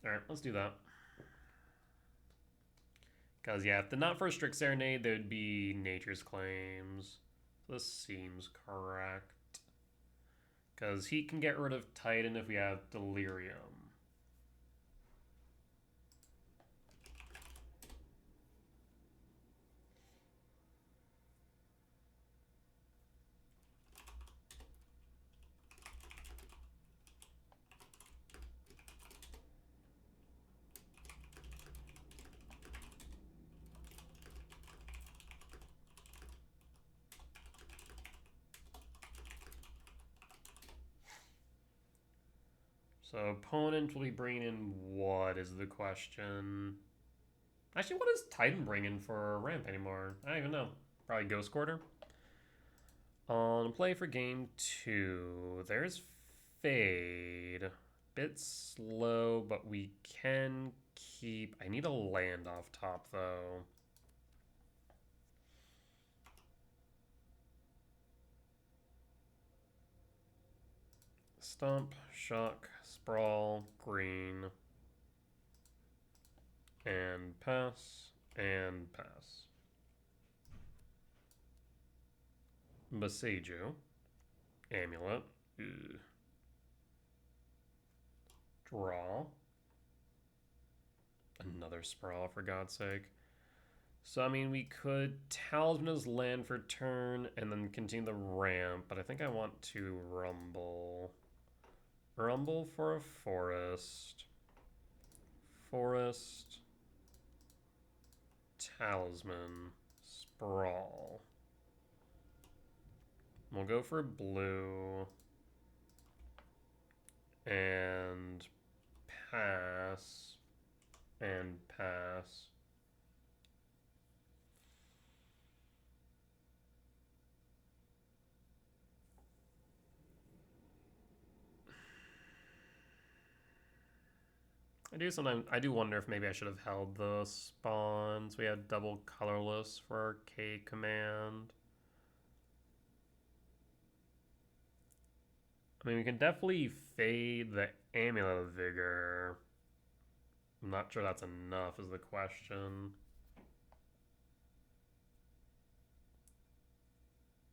Alright, let's do that. Because, yeah, if the not for Strix Serenade, there would be Nature's Claims. So this seems correct. Because he can get rid of Titan if we have Delirium. So opponent will be bringing in what is the question? Actually, what does Titan bring in for ramp anymore? I don't even know. Probably Ghost Quarter. On play for game 2, there's Fade. Bit slow, but we can keep... I need a land off top, though. Stomp, Shock, Sprawl, Green, and pass, and pass. Boseiju, Amulet, draw, another Sprawl for God's sake. So, I mean, we could Talisman as land for turn and then continue the ramp, but I think I want to Rumble. Rumble for a Forest. Forest. Talisman. Sprawl. We'll go for blue. And pass. And pass. I do wonder if maybe I should have held the spawns. We had double colorless for our K command. I mean, we can definitely fade the Amulet of Vigor. I'm not sure that's enough is the question.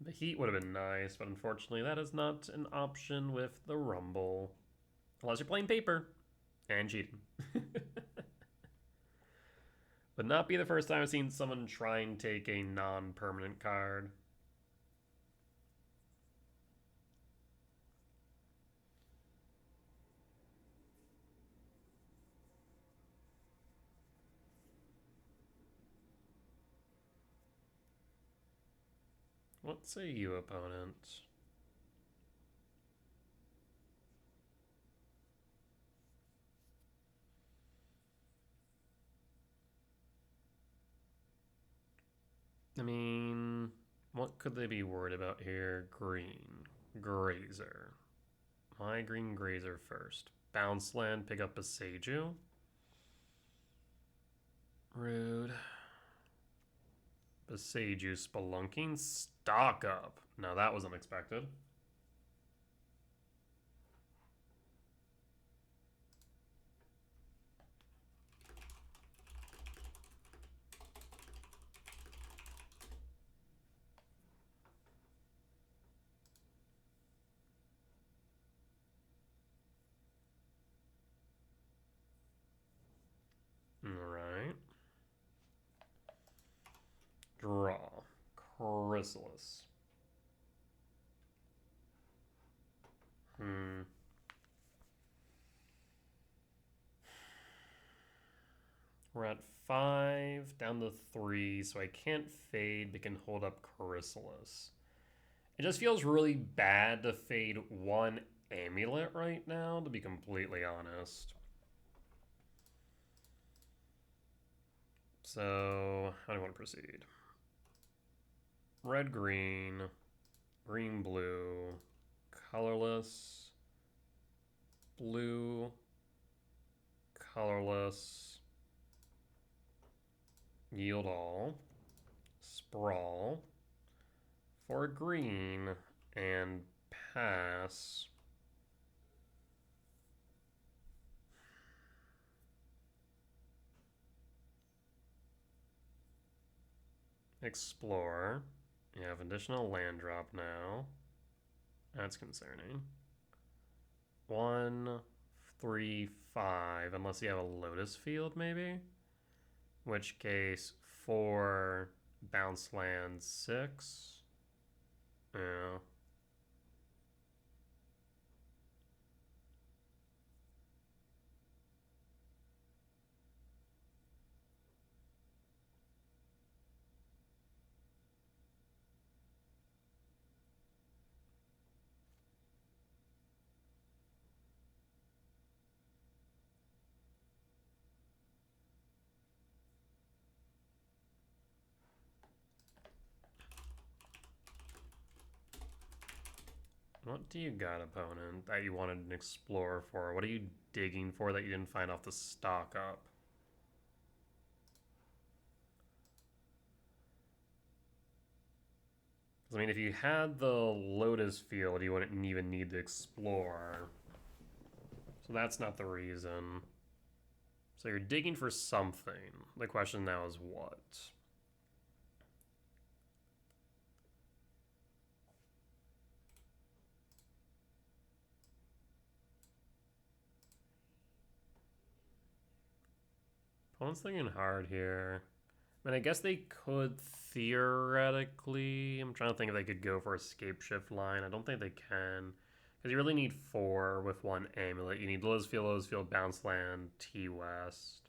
The Heat would have been nice, but unfortunately that is not an option with the Rumble. Unless you're playing paper. And cheating. Would not be the first time I've seen someone try and take a non-permanent card. What say you, opponent? I mean, what could they be worried about here? Green. Grazer. My green Grazer first. Bounce land, pick up a Boseiju. Rude. Boseiju, Spelunking, stock up. Now that was unexpected. Draw. Chrysalis. We're at 5, down to 3, so I can't fade, but can hold up Chrysalis. It just feels really bad to fade one Amulet right now, to be completely honest. So, how do I want to proceed? Red, green, green, blue, colorless, blue, colorless, yield all, sprawl, for green, and pass. Explore. You have additional land drop now. That's concerning. 1, 3, 5, unless you have a Lotus Field, maybe? In which case, 4, bounce land, 6. Yeah. What do you got, opponent, that you wanted an Explorer for? What are you digging for that you didn't find off the stock up? I mean, if you had the Lotus Field, you wouldn't even need to explore. So that's not the reason. So you're digging for something. The question now is what? Opponent's thinking hard here. I mean, I guess they could theoretically. I'm trying to think if they could go for a Scape Shift line. I don't think they can. Because you really need 4 with 1 Amulet. You need Lotus Field, Bounce Land, T-West.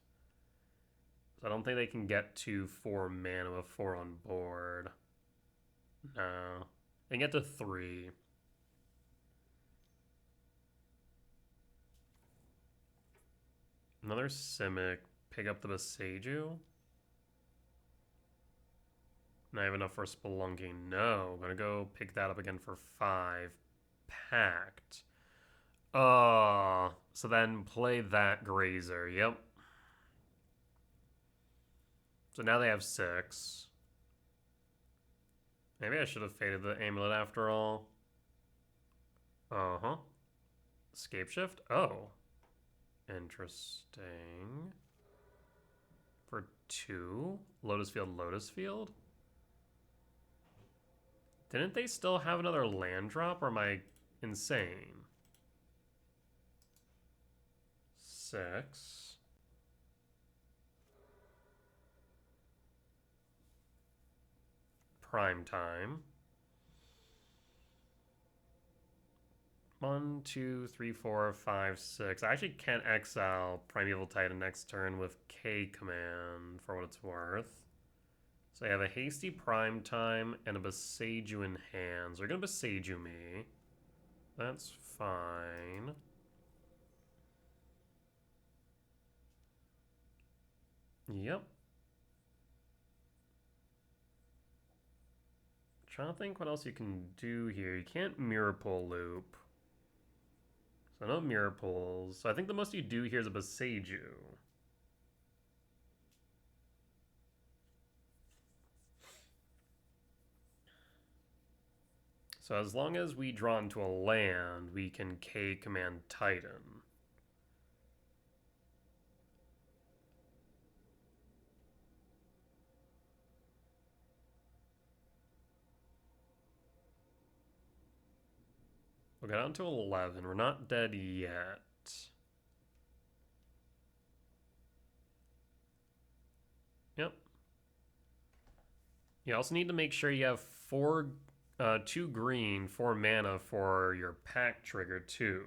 So I don't think they can get to 4 mana with 4 on board. No. They can get to 3. Another Simic. Pick up the Boseiju. And I have enough for Spelunking. No, I'm gonna go pick that up again for 5. Pact. So then play that Grazer. Yep. So now they have 6. Maybe I should have faded the Amulet after all. Uh-huh. Scape Shift? Oh. Interesting. For 2? Lotus Field? Didn't they still have another land drop, or am I insane? 6. Prime time. 1, 2, 3, 4, 5, 6. I actually can't exile Primeval Titan next turn with K command for what it's worth. So I have a hasty Prime Time and a Boseiju in hand. So they're gonna Boseiju me. That's fine. Yep. Trying to think what else you can do here. You can't Mirror Pull Loop. So no Mirror Pulls. So I think the most you do here is a Boseiju. So as long as we draw into a land, we can K command Titan. We'll get down to 11. We're not dead yet. Yep. You also need to make sure you have 2 green, 4 mana for your pack trigger too.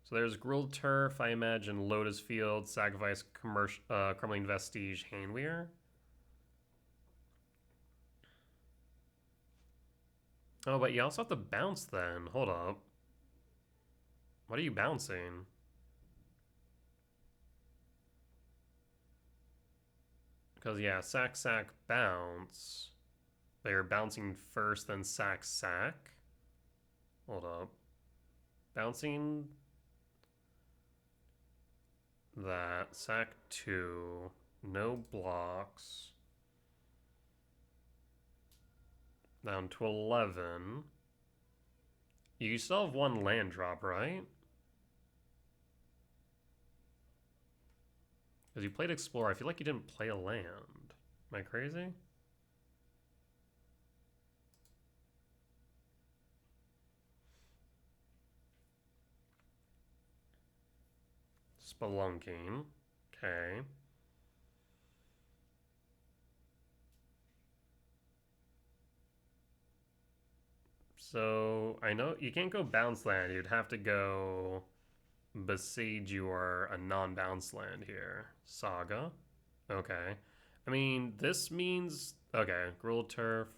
So there's Grilled Turf, I imagine Lotus Field, Sacrifice, Crumbling Vestige, Handweir. Oh, but you also have to bounce then. Hold up. What are you bouncing? Because, yeah, sack, bounce. They're bouncing first, then sack. Hold up. Bouncing that. Sack 2. No blocks. Down to 11. You still have 1 land drop, right? Because you played Explorer. I feel like you didn't play a land. Am I crazy? Spelunking. Okay. So, I know you can't go bounce land. You'd have to go Besiege or a non-bounce land here. Saga. Okay. I mean, this means... Okay, Grilled Turf.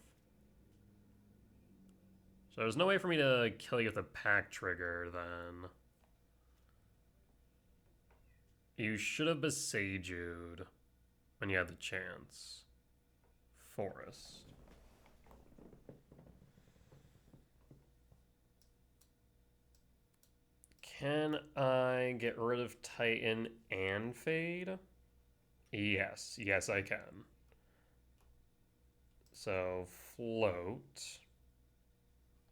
So there's no way for me to kill you with a pack trigger, then. You should have Besaged when you had the chance. Forest. Can I get rid of Titan and Fade? Yes, yes I can. So, float.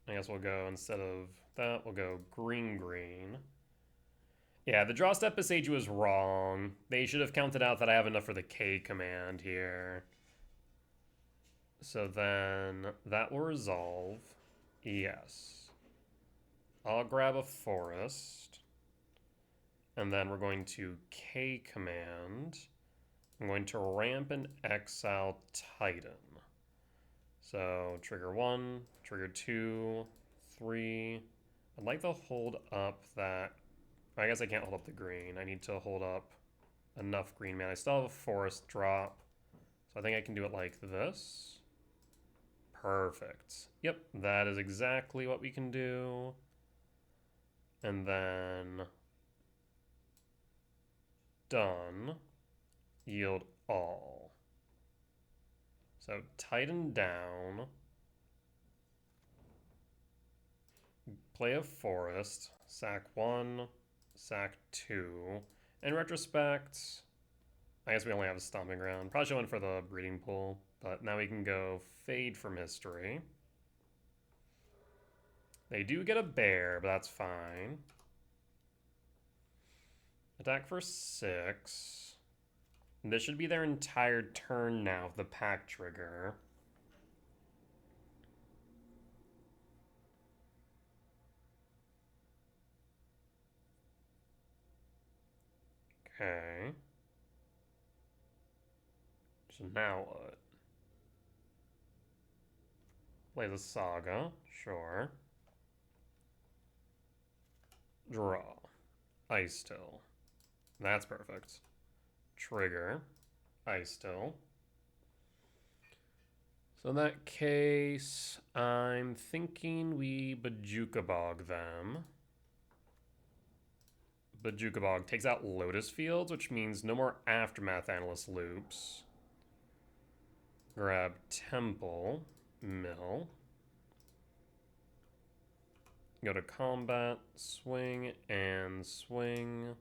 I guess we'll go, instead of that, we'll go green. Yeah, the draw step Besage was wrong. They should have counted out that I have enough for the K command here. So then that will resolve. Yes. I'll grab a forest. And then we're going to K command. I'm going to ramp and exile Titan. So trigger 1, trigger 2, 3. I'd like to hold up that... I guess I can't hold up the green. I need to hold up enough green mana. I still have a forest drop. So I think I can do it like this. Perfect. Yep, that is exactly what we can do. And then... done. Yield all. So Titan down. Play a forest. Sack 1. Sack 2. In retrospect, I guess we only have a stomping ground. Probably should have went for the breeding pool, but now we can go Fade from history. They do get a bear, but that's fine. Attack for 6. This should be their entire turn now, the pack trigger. Okay. So now what? Play the Saga, sure. Draw. Ice Till. That's perfect. Trigger. Ice Till. So in that case, I'm thinking we Bojuka Bog them. Bojuka Bog takes out Lotus Fields, which means no more Aftermath Analyst loops. Grab Temple. Mill. Go to combat, swing, and swing.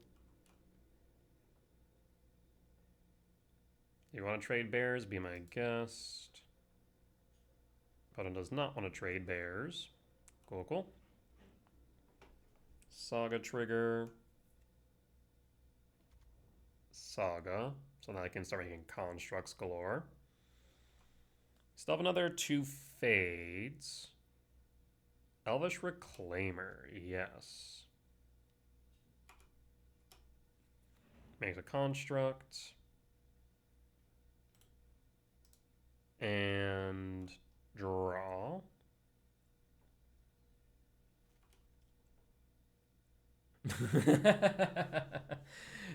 You want to trade bears? Be my guest. Opponent does not want to trade bears. Cool. Saga trigger. Saga. So now I can start making constructs galore. Still have another 2 fades. Elvish Reclaimer, yes. Makes a construct.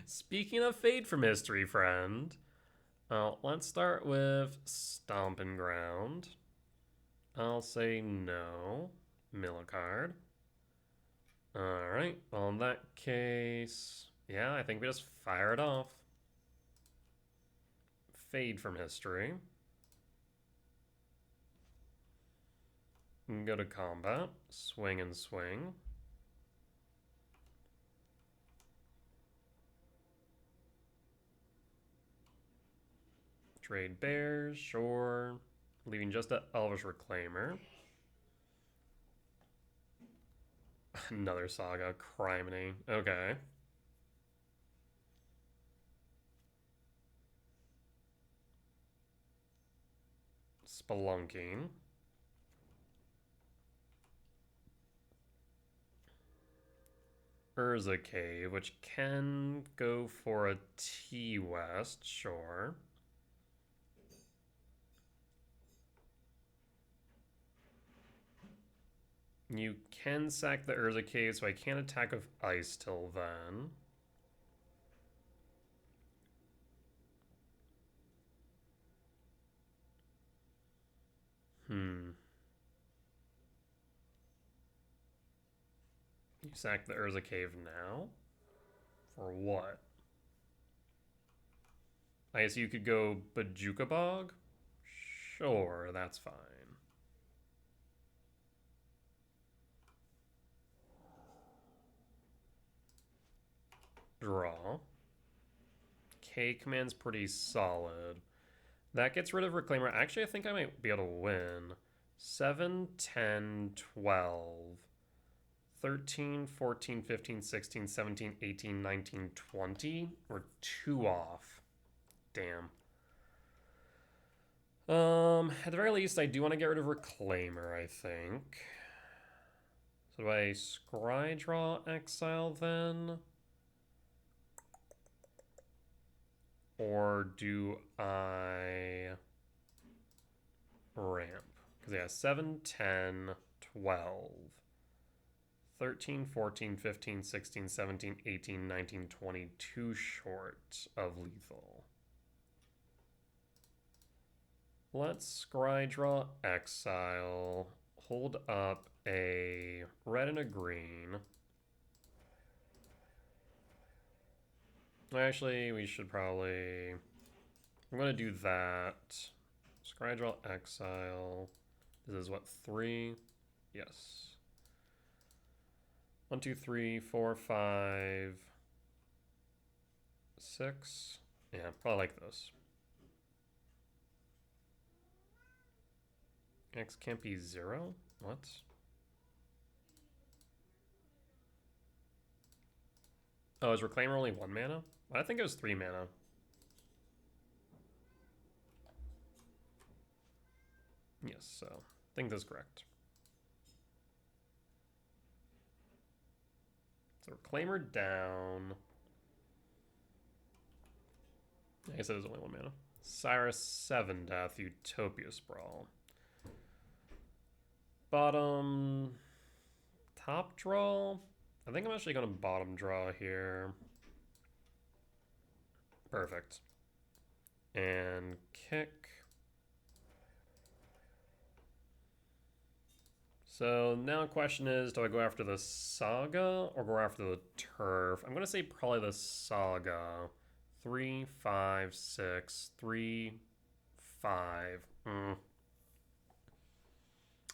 Speaking of Fade from History, friend, let's start with Stomping Ground. I'll say no. Mill a card. Alright, well, in that case, yeah, I think we just fire it off. Fade from History. Go to combat. Swing and swing. Trade bears, sure. Leaving just an Elvish Reclaimer. Another Saga, Criminy. Okay. Spelunking. Urza Cave, which can go for a T-West, sure. You can sack the Urza Cave, so I can't attack with Ice till then. You sack the Urza Cave now? For what? I guess you could go Bajuka Bog? Sure, that's fine. Draw. K command's pretty solid. That gets rid of Reclaimer. Actually, I think I might be able to win. 7, 10, 12, 13, 14, 15, 16, 17, 18, 19, 20. We're 2 off. Damn. At the very least, I do want to get rid of Reclaimer, I think. So do I Scry Draw Exile then? Or do I ramp? Because yeah, 7, 10, 12, 13, 14, 15, 16, 17, 18, 19, 20. Too short of lethal. Let's Scry Draw Exile. Hold up a red and a green. Actually, we should probably... I'm going to do that. Scry Draw Exile. This is what, 3? Yes. 1, 2, 3, 4, 5, 6. Yeah, probably like this. X can't be 0? What? Oh, is Reclaimer only 1 mana? I think it was 3 mana. Yes, so I think that's correct. So Reclaimer down. I guess it is only 1 mana. Cyrus 7 Death, Utopia Sprawl. Bottom. Top draw? I think I'm actually going to bottom draw here. Perfect. And kick. So now the question is, do I go after the Saga or go after the Turf? I'm going to say probably the Saga. 3, 5, 6, 3, 5. I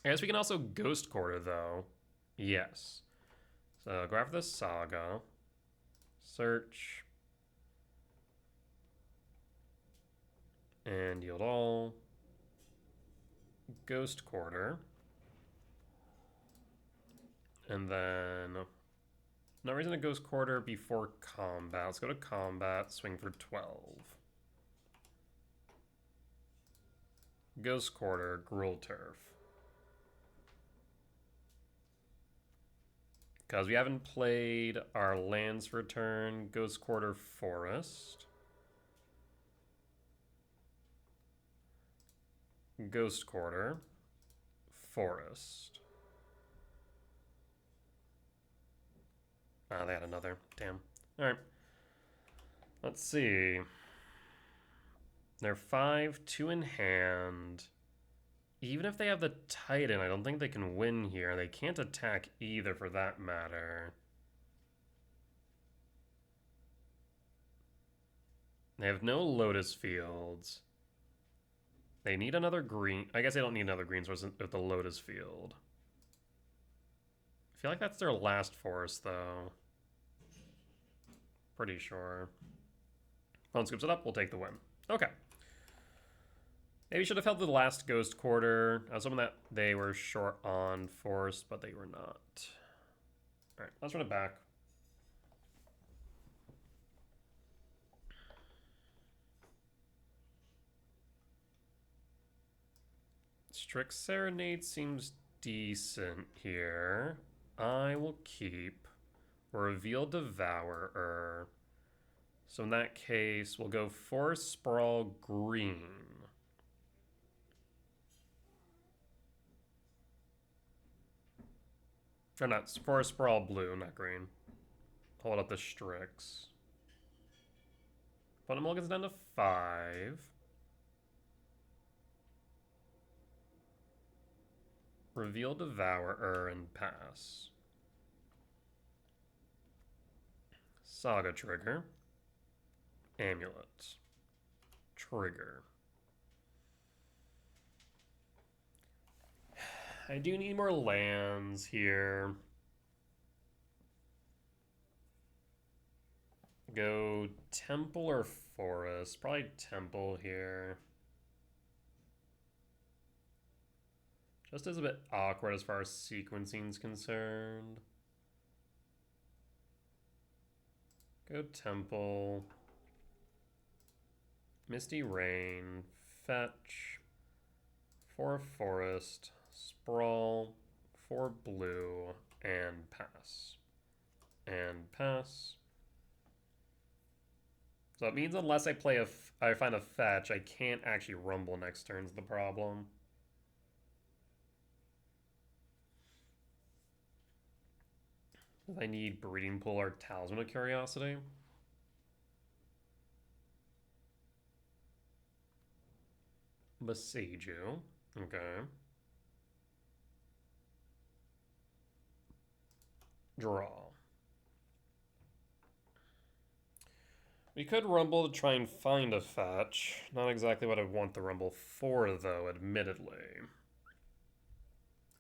guess we can also Ghost Quarter, though. Yes. So go after the Saga. Search. And yield all. Ghost Quarter. And then... no reason to Ghost Quarter before combat. Let's go to combat. Swing for 12. Ghost Quarter. Gruul Turf. Because we haven't played our lands for turn. Ghost Quarter Forest. Ghost Quarter. Forest. Ah, they had another. Damn. Alright. Let's see. They're 5, 2 in hand. Even if they have the Titan, I don't think they can win here. They can't attack either, for that matter. They have no Lotus Fields. They need another green. I guess they don't need another green source with the Lotus Field. I feel like that's their last forest, though. Pretty sure. Phone scoops it up. We'll take the win. Okay. Maybe should have held the last Ghost Quarter. I was hoping that they were short on forest, but they were not. Alright, let's run it back. Strict Serenade seems decent here. I will keep Reveal Devourer. So in that case, we'll go Forest Sprawl green. Or not, Forest Sprawl blue, not green. Hold up the Strix. Bottom gets down to 5. Reveal Devourer and pass. Saga trigger. Amulet. Trigger. I do need more lands here. Go temple or forest? Probably temple here. Just is a bit awkward as far as sequencing is concerned. Go temple. Misty Rain. Fetch. 4 forest. Sprawl. 4 blue. And pass. And pass. So it means unless I play I find a fetch, I can't actually rumble next turn's the problem. I need Breeding Pool or Talisman of Curiosity. Besiju. Okay. Draw. We could rumble to try and find a fetch. Not exactly what I want the rumble for, though, admittedly.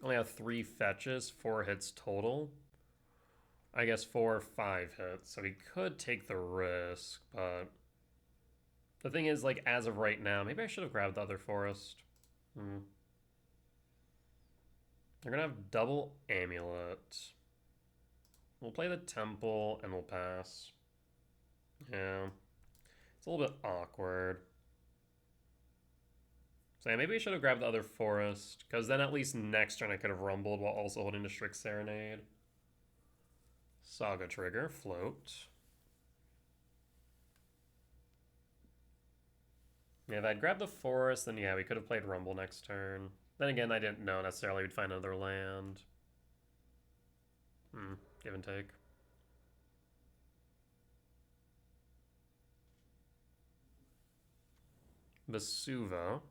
Only have 3 fetches, 4 hits total. I guess 4 or 5 hits, so we could take the risk, but the thing is, like, as of right now, maybe I should have grabbed the other forest. They're gonna have double Amulet. We'll play the temple and we'll pass. Yeah. It's a little bit awkward. So yeah, maybe I should have grabbed the other forest, because then at least next turn I could have rumbled while also holding the Strict Serenade. Saga trigger, float. Yeah, if I'd grabbed the forest, then yeah, we could have played rumble next turn. Then again, I didn't know necessarily we'd find another land. Give and take. Vesuva,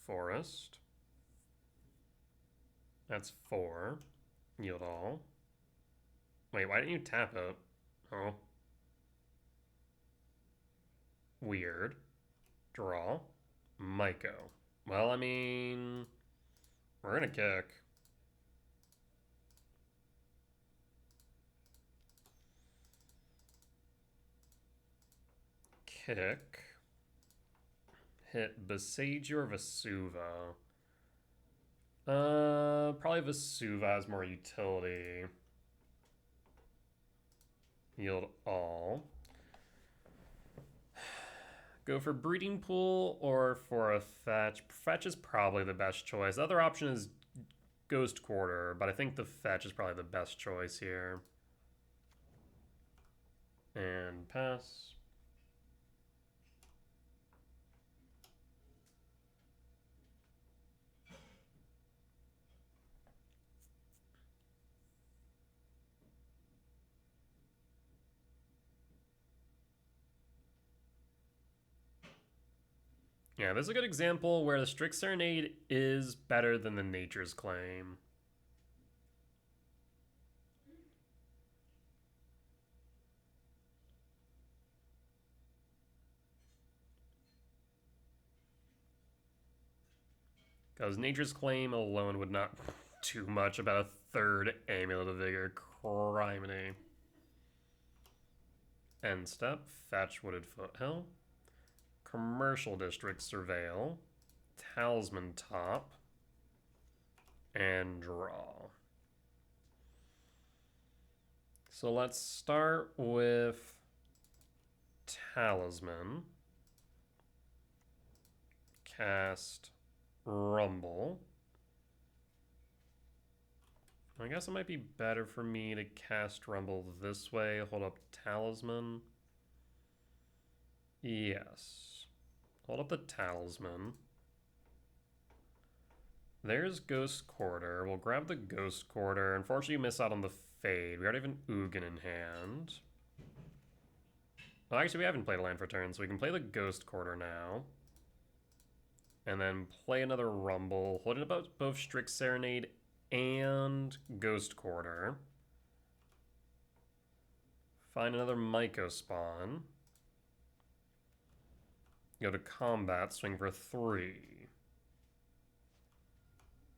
forest. That's 4. Yield all. Wait, why didn't you tap it? Oh. Weird. Draw. Myco. Well, I mean, we're gonna kick. Kick. Hit Besage or Vesuva. Probably Vesuva has more utility. Yield all. Go for Breeding Pool or for a fetch. Fetch is probably the best choice. The other option is Ghost Quarter, but I think the fetch is probably the best choice here. And pass. Yeah, this is a good example where the Strict Serenade is better than the Nature's Claim. Because Nature's Claim alone would not do much about a third Amulet of Vigor. Criminy. End step, fetch Wooded Foothill. Commercial District Surveil. Talisman Top. And draw. So let's start with Talisman. Cast Rumble. I guess it might be better for me to cast Rumble this way. Hold up Talisman. Yes. Hold up the Talisman. There's Ghost Quarter. We'll grab the Ghost Quarter. Unfortunately, you miss out on the Fade. We already have an Ugin in hand. Well, actually, we haven't played a land for turn, so we can play the Ghost Quarter now. And then play another Rumble. Holding up both Strict Serenade and Ghost Quarter. Find another Myco spawn. Go to combat, swing for 3.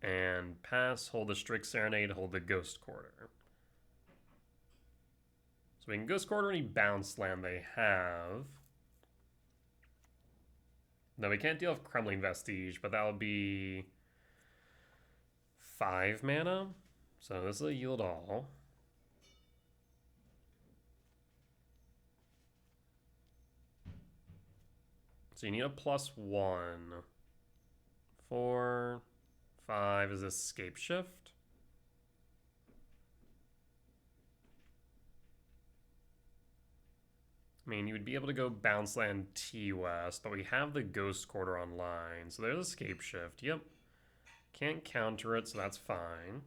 And pass, hold the Strict Serenade, hold the Ghost Quarter. So we can Ghost Quarter any bounce land they have. No, we can't deal with Crumbling Vestige, but that would be 5 mana. So this is a yield all. So you need a +1. 4, 5 is Escape Shift. I mean, you would be able to go bounce land T-West, but we have the Ghost Quarter online. So there's Escape Shift. Yep. Can't counter it, so that's fine.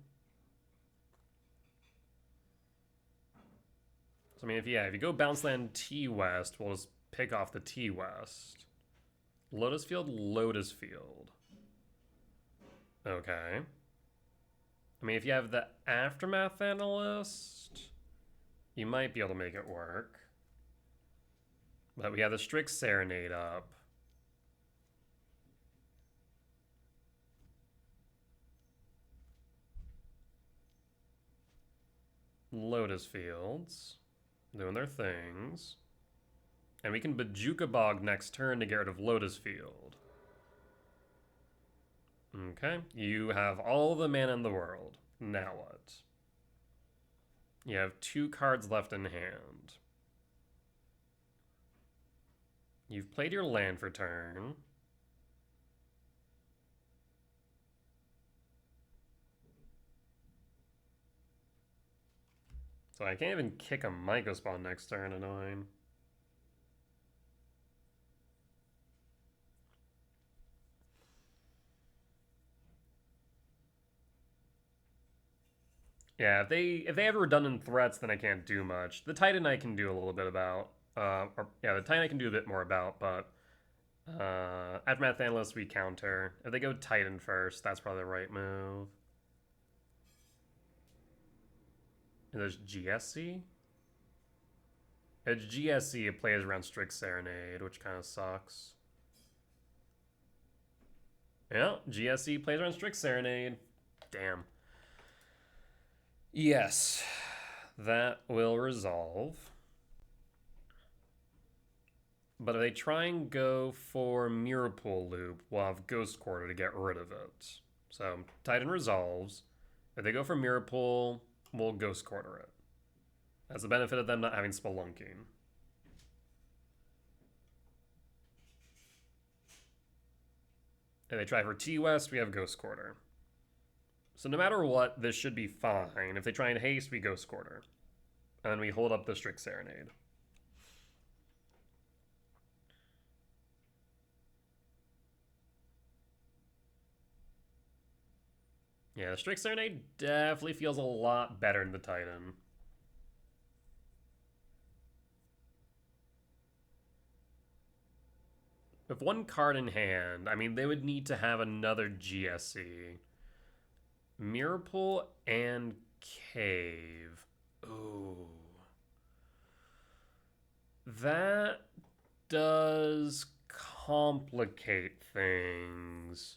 So, I mean, if you go bounce land T-West, we'll just pick off the T-West. Lotus Field, Lotus Field. Okay. I mean, if you have the Aftermath Analyst, you might be able to make it work. But we have the Strict Serenade up. Lotus Fields. Doing their things. And we can Bojuka Bog next turn to get rid of Lotus Field. Okay. You have all the mana in the world. Now what? You have 2 cards left in hand. You've played your land for turn. So I can't even kick a Myco spawn next turn, annoying. Yeah, if they have redundant threats, then I can't do much. The Titan I can do a little bit about. The Titan I can do a bit more about, but Aftermath Analyst we counter. If they go Titan first, that's probably the right move. And there's GSC? It's GSC, it plays around Strict Serenade, which kind of sucks. Yeah, GSC plays around Strict Serenade. Damn. Yes, that will resolve. But if they try and go for Mirror Pool Loop, we'll have Ghost Quarter to get rid of it. So Titan resolves. If they go for Mirror Pool, we'll Ghost Quarter it. That's the benefit of them not having Spelunking. If they try for T-West, we have Ghost Quarter. So no matter what, this should be fine. If they try and haste, we Ghost Quarter. And then we hold up the Strict Serenade. Yeah, the Strict Serenade definitely feels a lot better than the Titan. With one card in hand, I mean, they would need to have another GSE. Mirror Pool and Cave. Ooh. That does complicate things.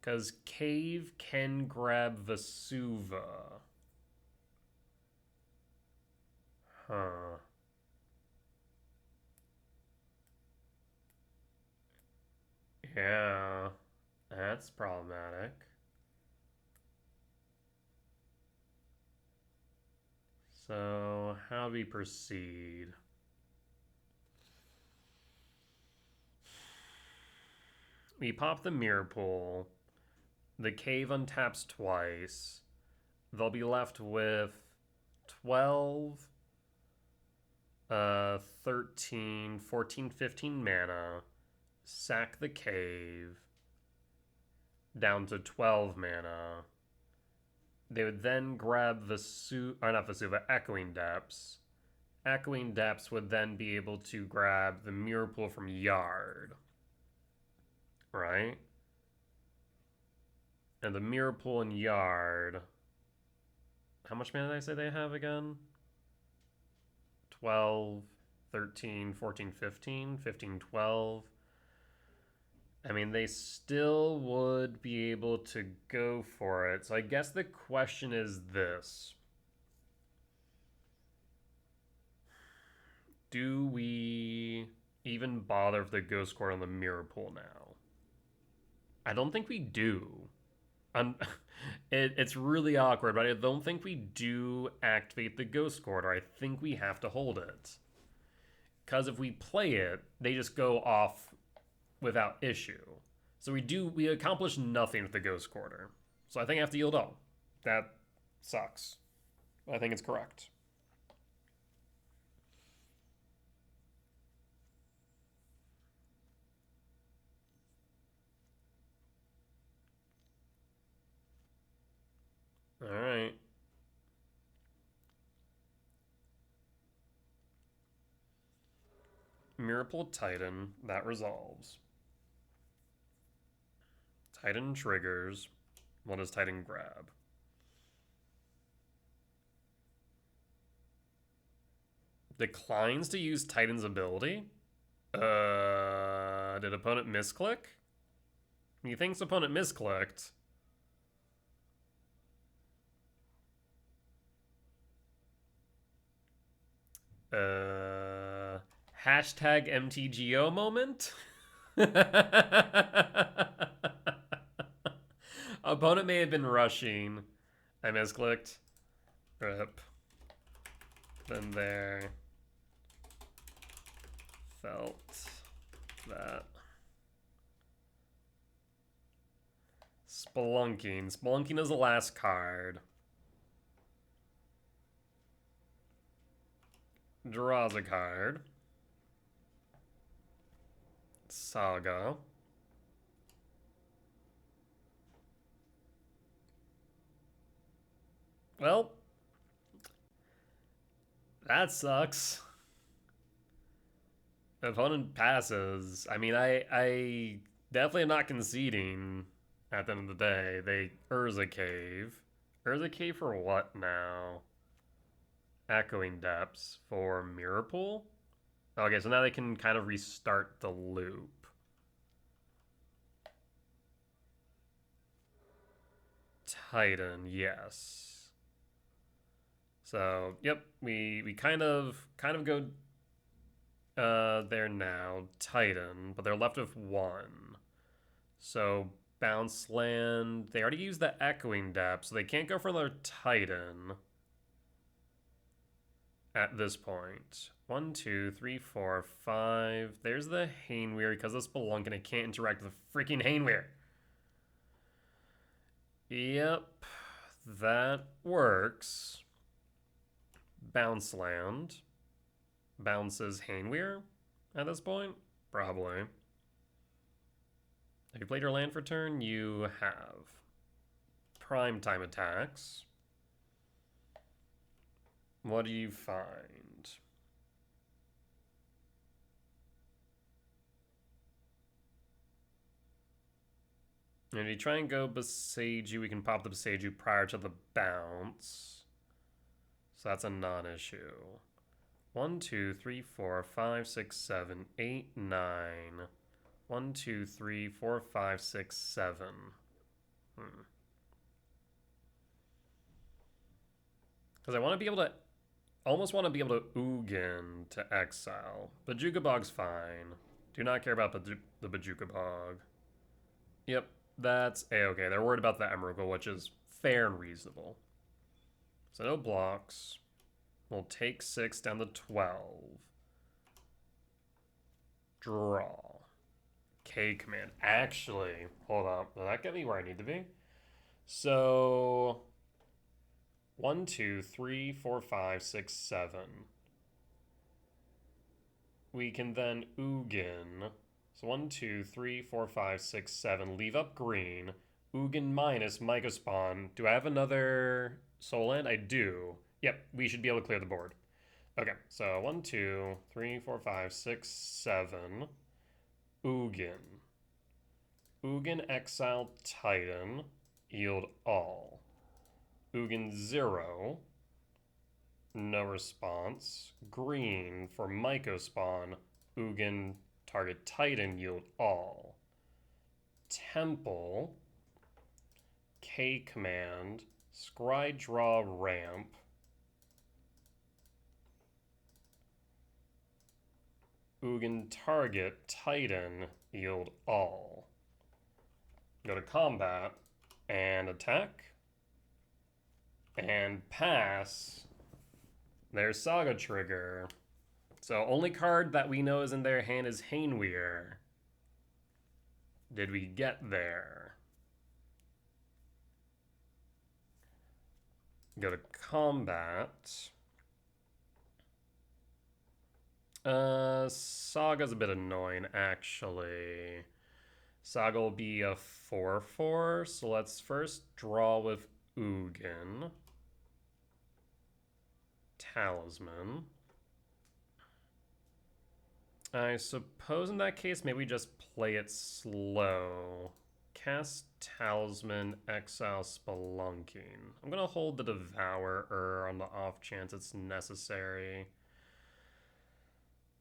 Because Cave can grab Vesuva. Huh. Yeah. That's problematic. So, how do we proceed? We pop the Mirror Pool. The Cave untaps twice. They'll be left with 12, 13, 14, 15 mana. Sack the Cave. Down to 12 mana. They would then grab Echoing Depths. Echoing Depths would then be able to grab the Mirror Pool from Yard. Right? And the Mirror Pool and Yard. How much mana did I say they have again? 12, 13, 14, 15, 15, 12. I mean, they still would be able to go for it. So I guess the question is this. Do we even bother with the Ghost Court on the Mirror Pool now? I don't think we do. It's really awkward, but I don't think we do activate the Ghost Court, or I think we have to hold it. Because if we play it, they just go off without issue. So we accomplish nothing with the Ghost Quarter. So I think I have to yield all. That sucks. I think it's correct. Alright. Mirror Pool Titan, that resolves. Titan triggers. What does Titan grab? Declines to use Titan's ability? Did opponent misclick? He thinks opponent misclicked. Hashtag MTGO moment? Opponent may have been rushing. I misclicked. Rip. Then there. Felt that. Spelunking. Spelunking is the last card. Draws a card. Saga. Well, that sucks. Opponent passes. I mean, I definitely am not conceding at the end of the day. They Urza Cave. Urza Cave for what now? Echoing Depths for Mirror Pool? Okay, so now they can kind of restart the loop. Titan, yes. So, yep, we kind of go there now. Titan, but they're left with one. So, bounce land. They already used the Echoing Depth, so they can't go for another Titan at this point. 1, 2, 3, 4, 5. There's the Hainweir because of Spelunkin. I can't interact with the freaking Hainweir. Yep, that works. Bounce land. Bounces Hainweir at this point? Probably. Have you played your land for turn? You have. Prime time attacks. What do you find? And if you try and go Boseiju, we can pop the Boseiju prior to the bounce. So that's a non-issue. 1, 2, 3, 4, 5, 6, 7, 8, 9. 1, 2, 3, 4, 5, 6, 7. Because I want to be able to, almost want to be able to Ugin to exile. Bojuka Bog's fine. Do not care about the Bojuka Bog. Yep, that's A-okay. They're worried about the Emrakul, which is fair and reasonable. So no blocks. We'll take 6 down to 12. Draw. K command. Actually, hold up. Will that get me where I need to be? So 1, 2, 3, 4, 5, 6, 7. We can then Ugin. So 1, 2, 3, 4, 5, 6, 7. Leave up green. Ugin minus Mycospawn. Do I have another Soul Land? I do. Yep, we should be able to clear the board. Okay, so 1, 2, 3, 4, 5, 6, 7. Ugin. Ugin exile Titan. Yield all. Ugin 0. No response. Green for Mycospawn. Ugin target Titan. Yield all. Temple. K command. Scry draw ramp. Ugin target Titan. Yield all. Go to combat and attack. And pass. There's Saga Trigger. So only card that we know is in their hand is Hainweir. Did we get there? Go to combat. Saga's a bit annoying, actually. Saga will be a 4/4, so let's first draw with Ugin. Talisman. I suppose in that case, maybe just play it slow. Cast Talisman, exile Spelunking. I'm gonna hold the Devourer on the off chance it's necessary.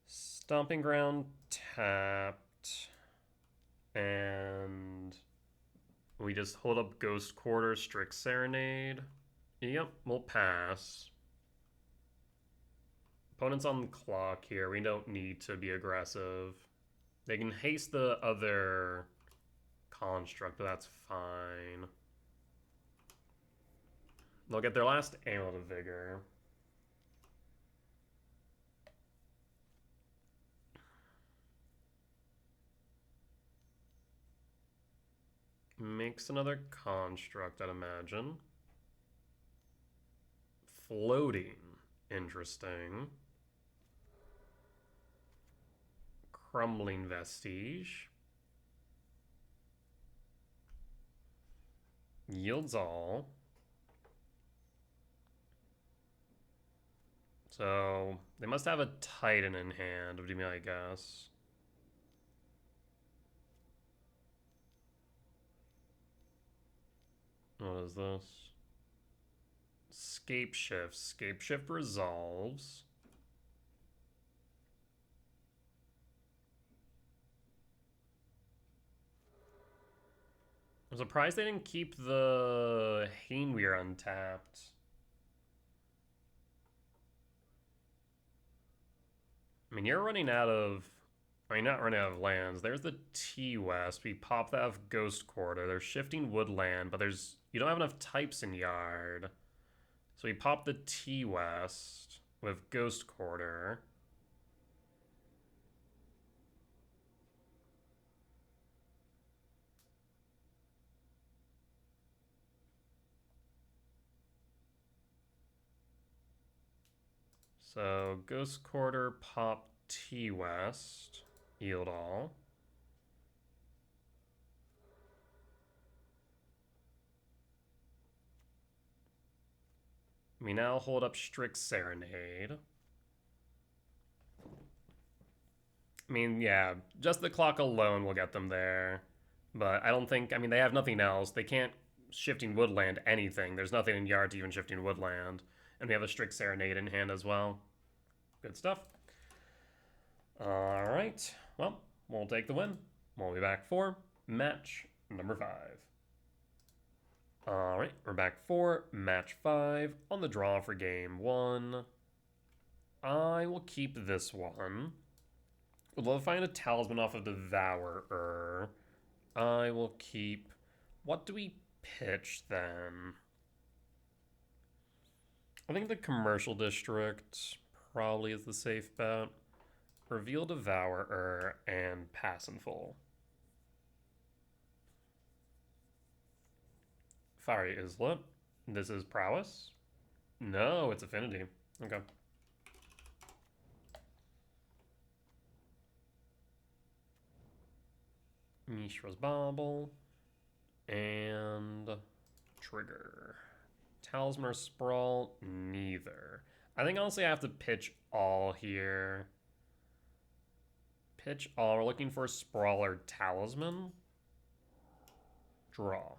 Stomping Ground tapped. And we just hold up Ghost Quarter, Strict Serenade. Yep, we'll pass. Opponent's on the clock here. We don't need to be aggressive. They can haste the other construct, but that's fine. They'll get their last Amulet of Vigor. Makes another construct, I'd imagine. Floating. Interesting. Crumbling Vestige. Yields all. So they must have a Titan in hand, would be my guess. What is this? Scape Shift. Scape Shift resolves. I'm surprised they didn't keep the Hainweir untapped. I mean, you're running out of... I mean, not running out of lands. There's the T-West. We pop that with Ghost Quarter. There's Shifting Woodland, but there's... You don't have enough types in Yard. So we pop the T-West with Ghost Quarter. So Ghost Quarter, pop T-West, yield all. We now hold up Strict Serenade. I mean, yeah, just the clock alone will get them there. But I don't think, I mean, they have nothing else. They can't shifting woodland anything. There's nothing in yard to even shifting woodland. And we have a strict serenade in hand as well. Good stuff. All right. Well, we'll take the win. We'll be back for match number 5. All right, we're back for match 5 on the draw for game 1. I will keep this one. Would love to find a talisman off of Devourer. I will keep... What do we pitch then? I think the commercial district probably is the safe bet. Reveal Devourer and pass in full. Fiery Islet. This is Prowess. No, it's Affinity. Okay. Mishra's Bauble. And trigger. Talisman or Sprawl? Neither. I think honestly I have to pitch all here. Pitch all. We're looking for Sprawl or Talisman. Draw.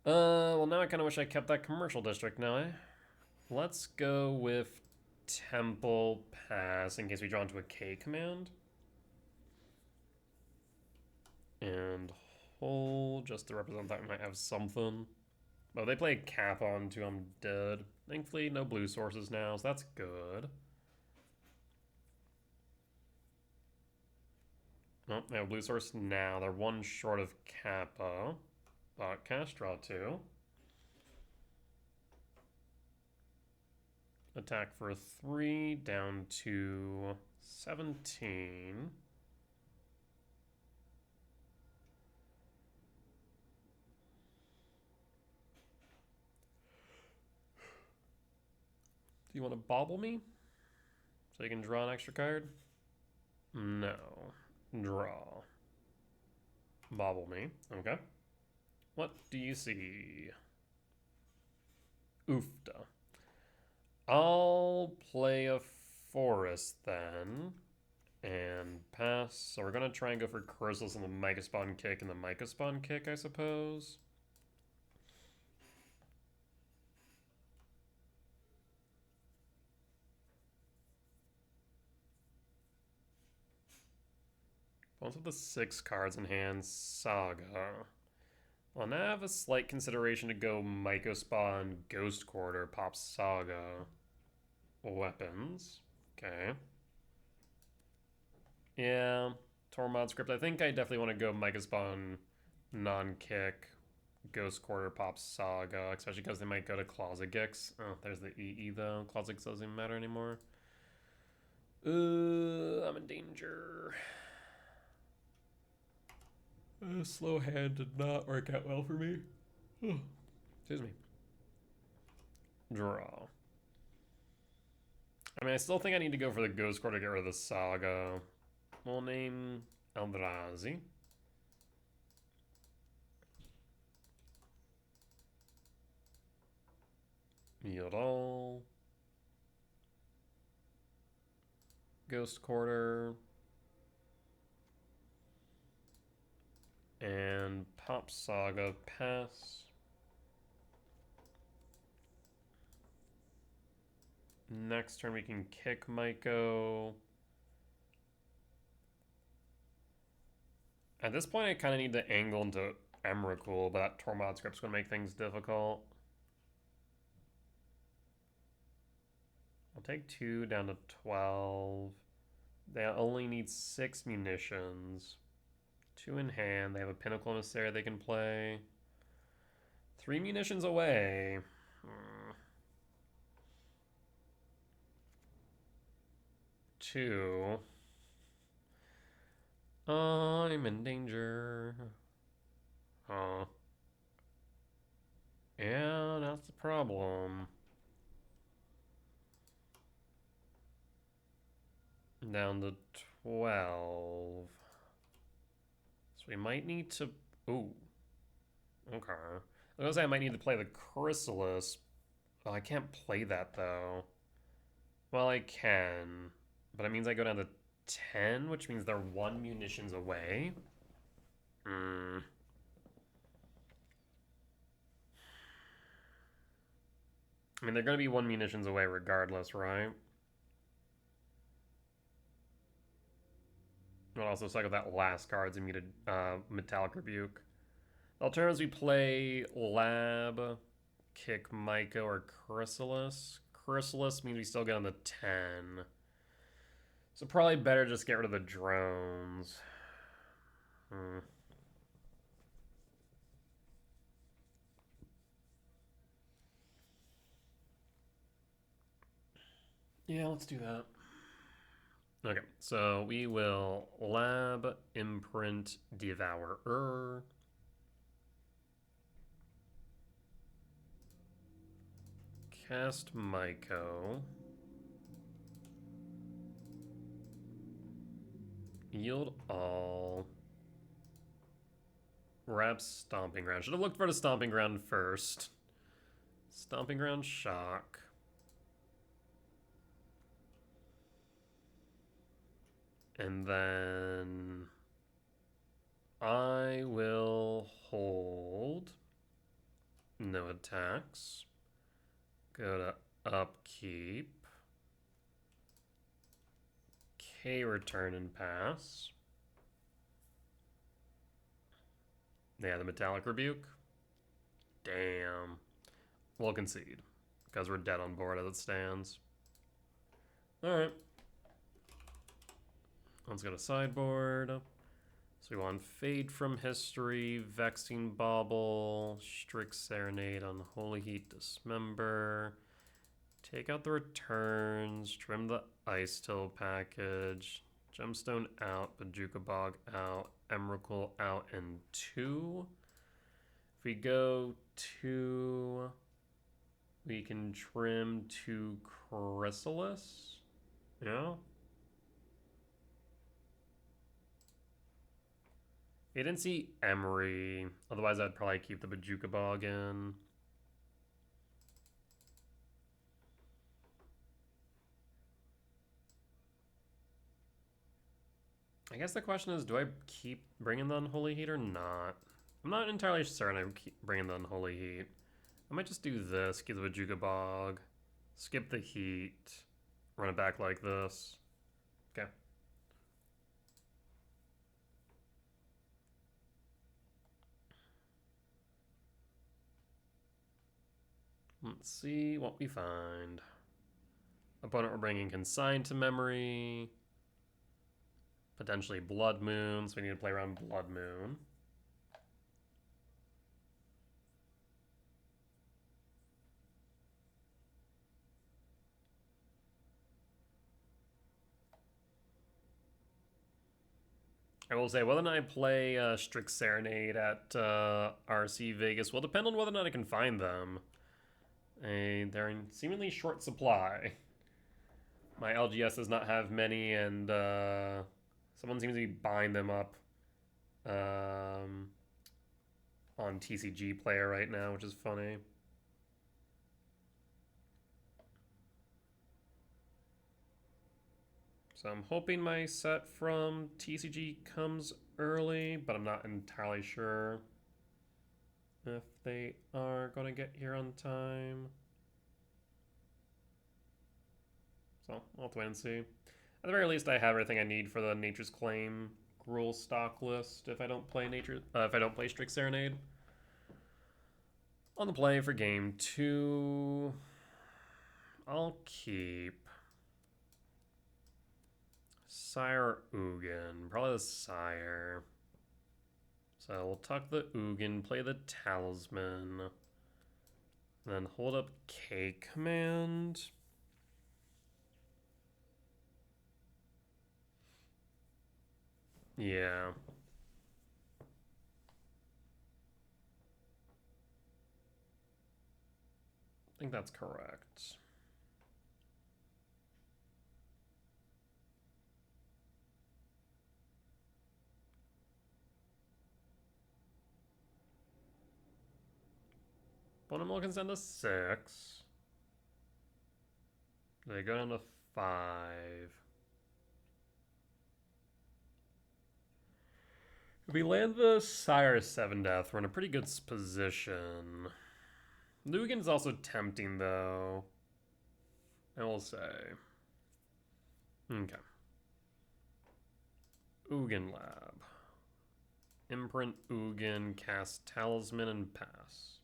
Well, now I kind of wish I kept that commercial district now. Let's go with Temple Pass in case we draw into a K command. And Hole just to represent that we might have something. But they play Cap on to I'm dead. Thankfully, no blue sources now, so that's good. Oh, they have blue source now. They're one short of Kappa. But cast draw 2. Attack for 3, down to 17. Do you want to bobble me? So you can draw an extra card? No. Draw. Bobble me. Okay. What do you see? Oofda. I'll play a forest then. And pass. So we're going to try and go for Chrysalis and the Myca Spawn kick and the Myca Spawn kick, I suppose. Once with the 6 cards in hand, Saga. Well, now I have a slight consideration to go Myco Spawn, Ghost Quarter, pop Saga. Weapons. Okay. Yeah, Tormod script. I think I definitely want to go Myco Spawn, non-kick, Ghost Quarter, pop Saga, especially because they might go to Closet Gix. Oh, there's the EE though. Closet Gix doesn't even matter anymore. I'm in danger. Slow hand did not work out well for me. Excuse me. Draw. I mean, I still think I need to go for the Ghost Core to get rid of the Saga. We'll name Eldrazi. Yodal. Ghost Quarter. And pop Saga, pass. Next turn we can kick Myco. At this point I kind of need to angle into Emrakul, but that Tormod script's going to make things difficult. I'll take 2 down to 12. They only need 6 munitions. 2 in hand. They have a Pinnacle Emissary they can play. 3 munitions away. 2. I'm in danger. Yeah, that's the problem. Down to 12. So we might need to... Ooh. Okay. I was gonna say I might need to play the Chrysalis. Oh, I can't play that, though. Well, I can. But it means I go down to 10, which means they're 1 munitions away. Mm. I mean, they're going to be 1 munitions away regardless, right? I'll also suck up that last card's a muted Metallic Rebuke. The alternatives we play Lab, kick Myco, or Chrysalis. Chrysalis means we still get on the 10. So probably better just get rid of the drones. Yeah, let's do that. Okay, so we will Lab, Imprint, Devourer. Cast Myco. Yield all. Wrap Stomping Ground. Should have looked for the Stomping Ground first. Stomping Ground Shock. And then I will hold. No attacks. Go to Upkeep. K return and pass. Yeah, the Metallic Rebuke. Damn. We'll concede. Because we're dead on board as it stands. Alright. Let's go to sideboard. So we want Fade from History, Vexing Bauble, Strix Serenade, Unholy Heat, Dismember. Take out the returns, trim the Ice Till package, Gemstone out, Bajuka Bog out, Emrakul out, and 2. If we go 2, we can trim to Chrysalis. Yeah. I didn't see Emery. Otherwise, I'd probably keep the Bajuka Bog in. I guess the question is, do I keep bringing the Unholy Heat or not? I'm not entirely certain I keep bringing the Unholy Heat. I might just do this, keep the Bajuka Bog, skip the Heat, run it back like this. Okay. Let's see what we find. Opponent we're bringing Consigned to Memory. Potentially Blood Moon, so we need to play around Blood Moon. I will say, whether or not I play Strix Serenade at RC Vegas will depend on whether or not I can find them. They're in seemingly short supply. My LGS does not have many, and someone seems to be buying them up on TCG Player right now, which is funny. So I'm hoping my set from TCG comes early, but I'm not entirely sure if they are going to get here on time. So I'll have to wait and see. At the very least, I have everything I need for the Nature's Claim Gruul stock list if I don't play Strix Serenade. On the play for game 2, I'll keep Sire Ugin, probably the Sire. So we'll tuck the Ugin, play the Talisman, then hold up K command. Yeah. I think that's correct. Bonamel can send to 6. They go down to 5. If we land the Sire 7 Death, we're in a pretty good position. Lugan's also tempting, though. I will say. Okay. Ugin Lab. Imprint Ugin, cast Talisman, and pass.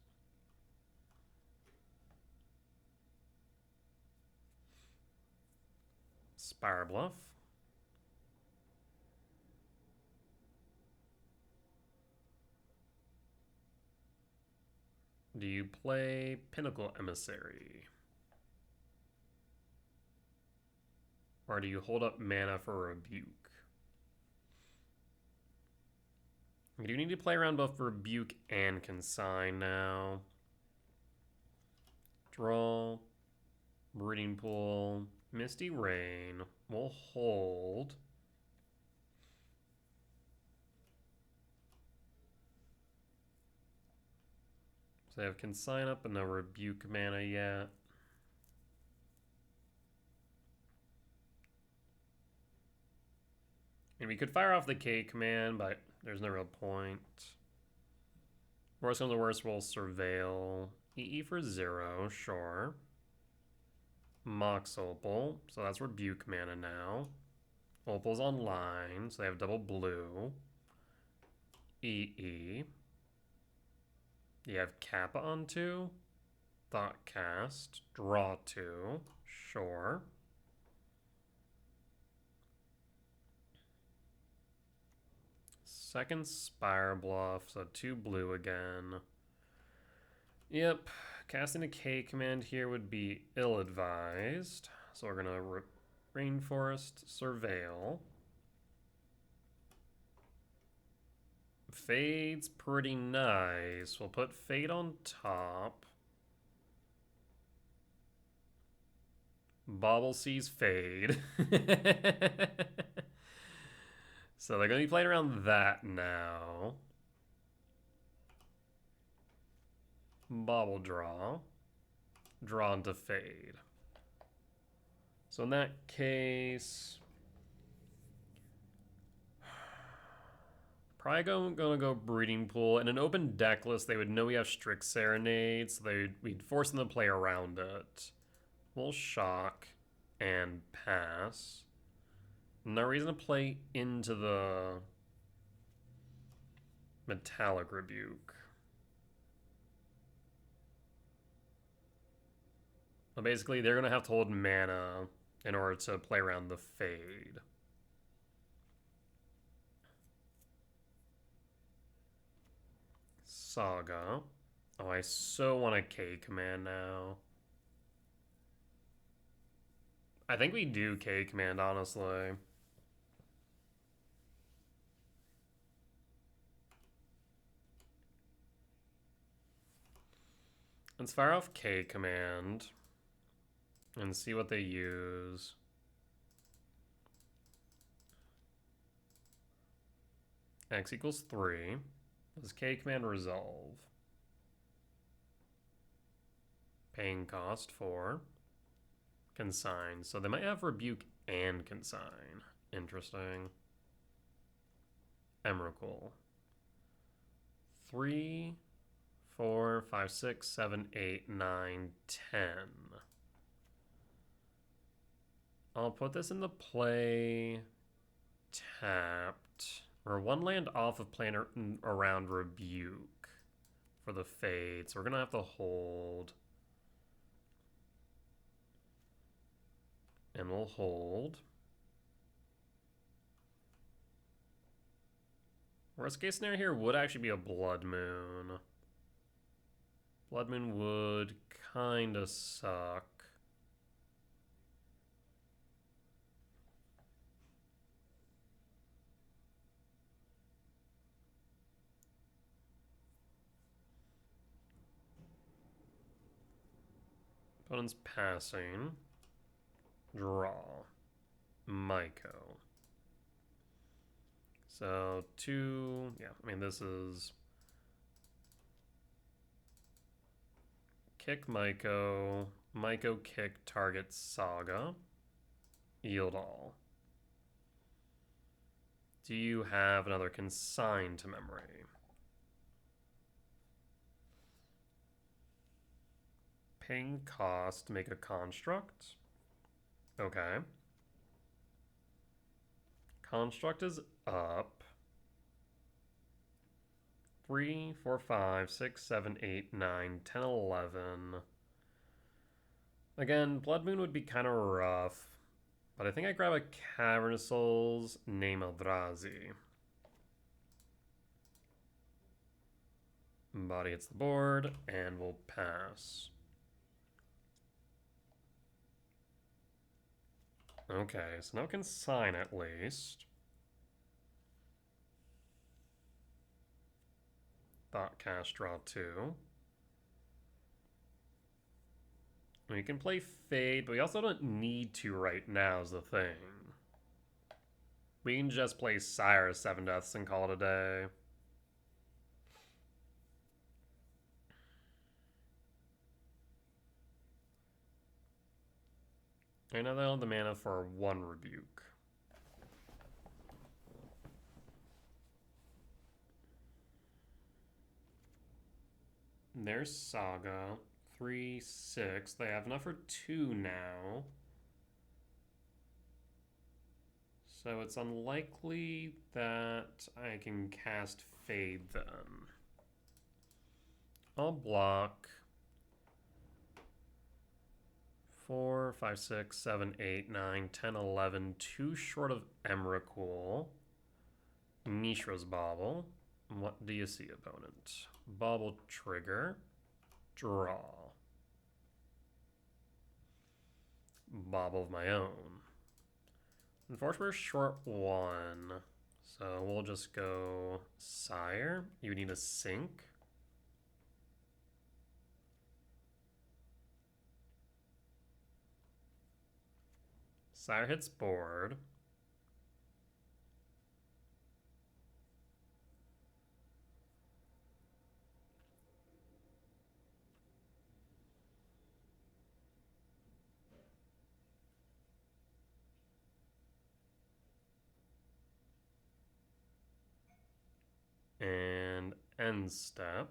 Spire Bluff. Do you play Pinnacle Emissary? Or do you hold up mana for Rebuke? You do need to play around both Rebuke and Consign now. Draw. Breeding Pool. Misty Rain. We'll hold. So I have Consign up and no Rebuke mana yet. And we could fire off the K command, but there's no real point. Worst comes to worst, we'll Surveil. EE for 0, sure. Mox Opal, so that's Rebuke mana now. Opal's online, so they have double blue. EE. You have Kappa on 2. Thoughtcast. Draw 2. Sure. Second Spire Bluff, so 2 blue again. Yep, casting a K command here would be ill-advised. So we're gonna Rainforest Surveil. Fade's pretty nice. We'll put Fade on top. Bobble sees Fade. So they're going to be playing around that now. Bobble draw. Draw into Fade. So in that case, probably gonna go Breeding Pool. In an open deck list, they would know we have Strict Serenade, so we'd force them to play around it. We'll shock and pass. No reason to play into the Metallic Rebuke. Well, basically, they're gonna have to hold mana in order to play around the Fade. Saga. Oh, I so want a K command now. I think we do K command, honestly. Let's fire off K command and see what they use. X equals 3. Does K command resolve? Paying cost 4. Consign. So they might have Rebuke and Consign. Interesting. Emrakul. 3, 4, 5, 6, 7, 8, 9, 10. I'll put this into play tapped. We're 1 land off of playing around Rebuke for the Fade, so we're going to have to hold. And we'll hold. Worst case scenario here would actually be a Blood Moon. Blood Moon would kind of suck. Opponent's passing. Draw. Myco. So 2, yeah, I mean this is kick Myco, Myco kick target Saga, yield all. Do you have another consign to memory? Paying cost to make a construct. Okay. Construct is up. 3, 4, 5, 6, 7, 8, 9, 10, 11. Again, Blood Moon would be kind of rough. But I think I grab a Cavernous Souls, name Eldrazi. Body hits the board, and we'll pass. Okay, so no consign at least. Thought cast draw 2. We can play Fade, but we also don't need to right now is the thing. We can just play Sire 7 Deaths and call it a day. I know they don't have the mana for 1 Rebuke. There's Saga. 3, 6. They have enough for 2 now. So it's unlikely that I can cast Fade then. I'll block. 4, 5, 6, 7, 8, 9, 10, 11. 2 short of Emrakul. Mishra's Bauble. What do you see, opponent? Bauble trigger. Draw. Bauble of my own. Unfortunately, we're short 1. So we'll just go Sire. You need a sink. Sire hits board. And end step.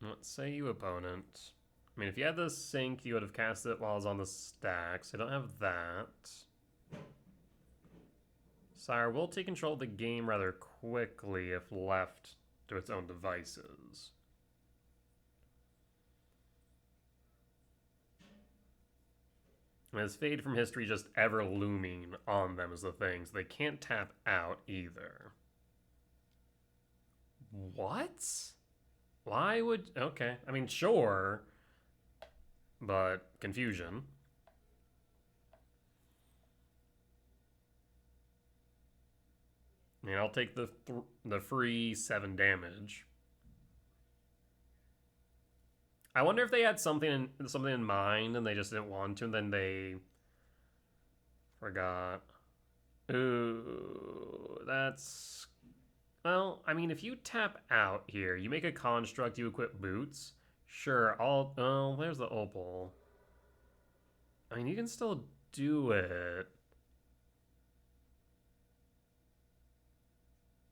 What say you, opponent? I mean, if you had the sink, you would have cast it while I was on the stack, so I don't have that. Sire will take control of the game rather quickly if left to its own devices. And as Fade from History just ever looming on them is the thing, so they can't tap out either. What? Why would... Okay, I mean, sure, but confusion. I mean, I'll take the free 7 damage. I wonder if they had something in mind and they just didn't want to, and then they forgot. Ooh, that's... Well, I mean, if you tap out here, you make a construct, you equip boots. Sure, I'll... Oh, there's the opal. I mean, you can still do it.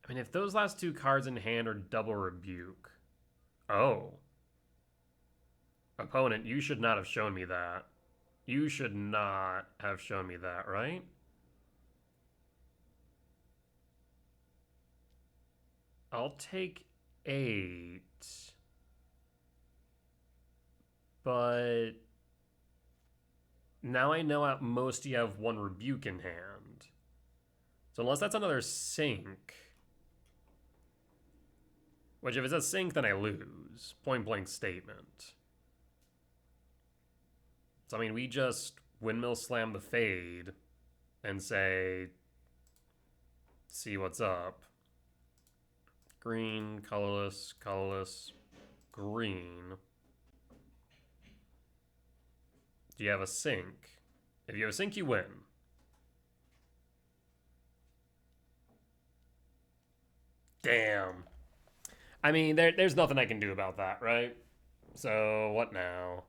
I mean, if those last 2 cards in hand are double rebuke. Oh. Opponent, you should not have shown me that. You should not have shown me that, right? I'll take 8. But now I know at most you have 1 rebuke in hand. So unless that's another sink, which if it's a sink, then I lose. Point blank statement. So I mean, we just windmill slam the Fade and say, see what's up. Green, colorless, colorless, green. Do you have a sink? If you have a sink, you win. Damn. I mean, there's nothing I can do about that, right? So, what now?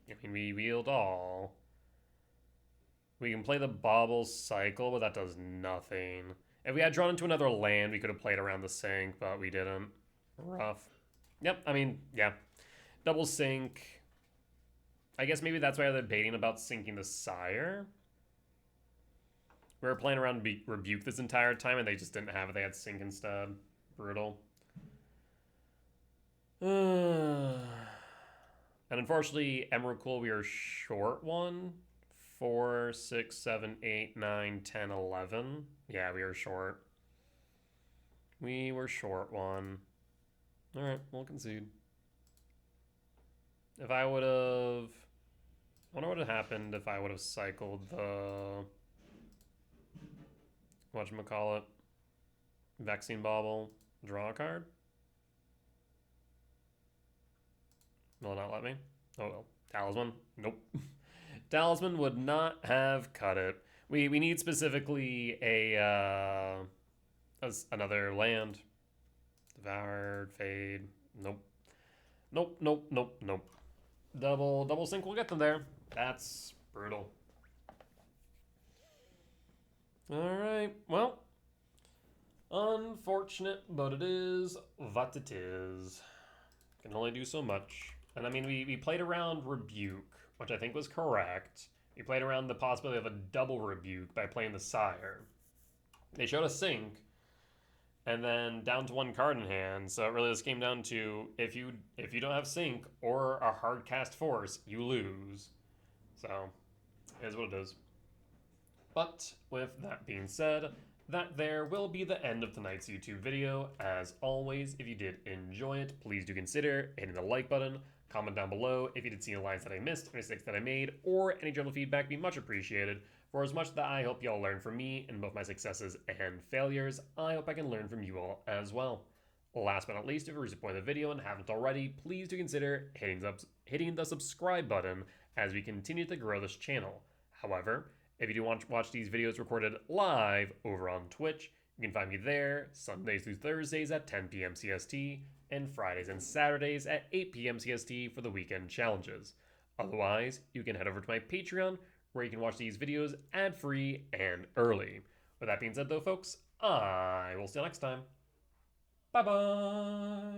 I mean, we wield all. We can play the Bauble Cycle, but that does nothing. If we had drawn into another land, we could have played around the sink, but we didn't. Rough. Yep, I mean, yeah. Double sink. I guess maybe that's why they're debating about sinking the Sire. We were playing around Rebuke this entire time, and they just didn't have it. They had sink instead. Brutal. And unfortunately, Emrakul, we are short one. 4, 6, 7, 8, 9, 10, 11. Yeah, we were short. We were short one. Alright, we'll concede. If I would have... I wonder what would have happened if I would have cycled the... whatchamacallit? Vaccine Bauble. Draw a card? Will it not let me? Oh well. Talisman? Nope. Talisman would not have cut it. We need specifically another land. Devoured, Fade. Nope. Nope, nope, nope, nope. Double sync will get them there. That's brutal. Alright, well. Unfortunate, but it is what it is. Can only do so much. And I mean, we played around Rebuke, which I think was correct. We played around the possibility of a double Rebuke by playing the Sire. They showed a sink, and then down to one card in hand. So it really just came down to if you don't have sink or a hard cast force, you lose. So it is what it is. But with that being said, that there will be the end of tonight's YouTube video. As always, if you did enjoy it, please do consider hitting the like button. Comment down below if you did see any lines that I missed, any mistakes that I made, or any general feedback. Be much appreciated. For as much that I hope y'all learn from me in both my successes and failures, I hope I can learn from you all as well. Last but not least, if you're disappointed in the video and haven't already, please do consider hitting the subscribe button as we continue to grow this channel. However, if you do want to watch these videos recorded live over on Twitch, you can find me there Sundays through Thursdays at 10 p.m. CST and Fridays and Saturdays at 8 p.m. CST for the weekend challenges. Otherwise, you can head over to my Patreon where you can watch these videos ad-free and early. With that being said though, folks, I will see you next time. Bye-bye!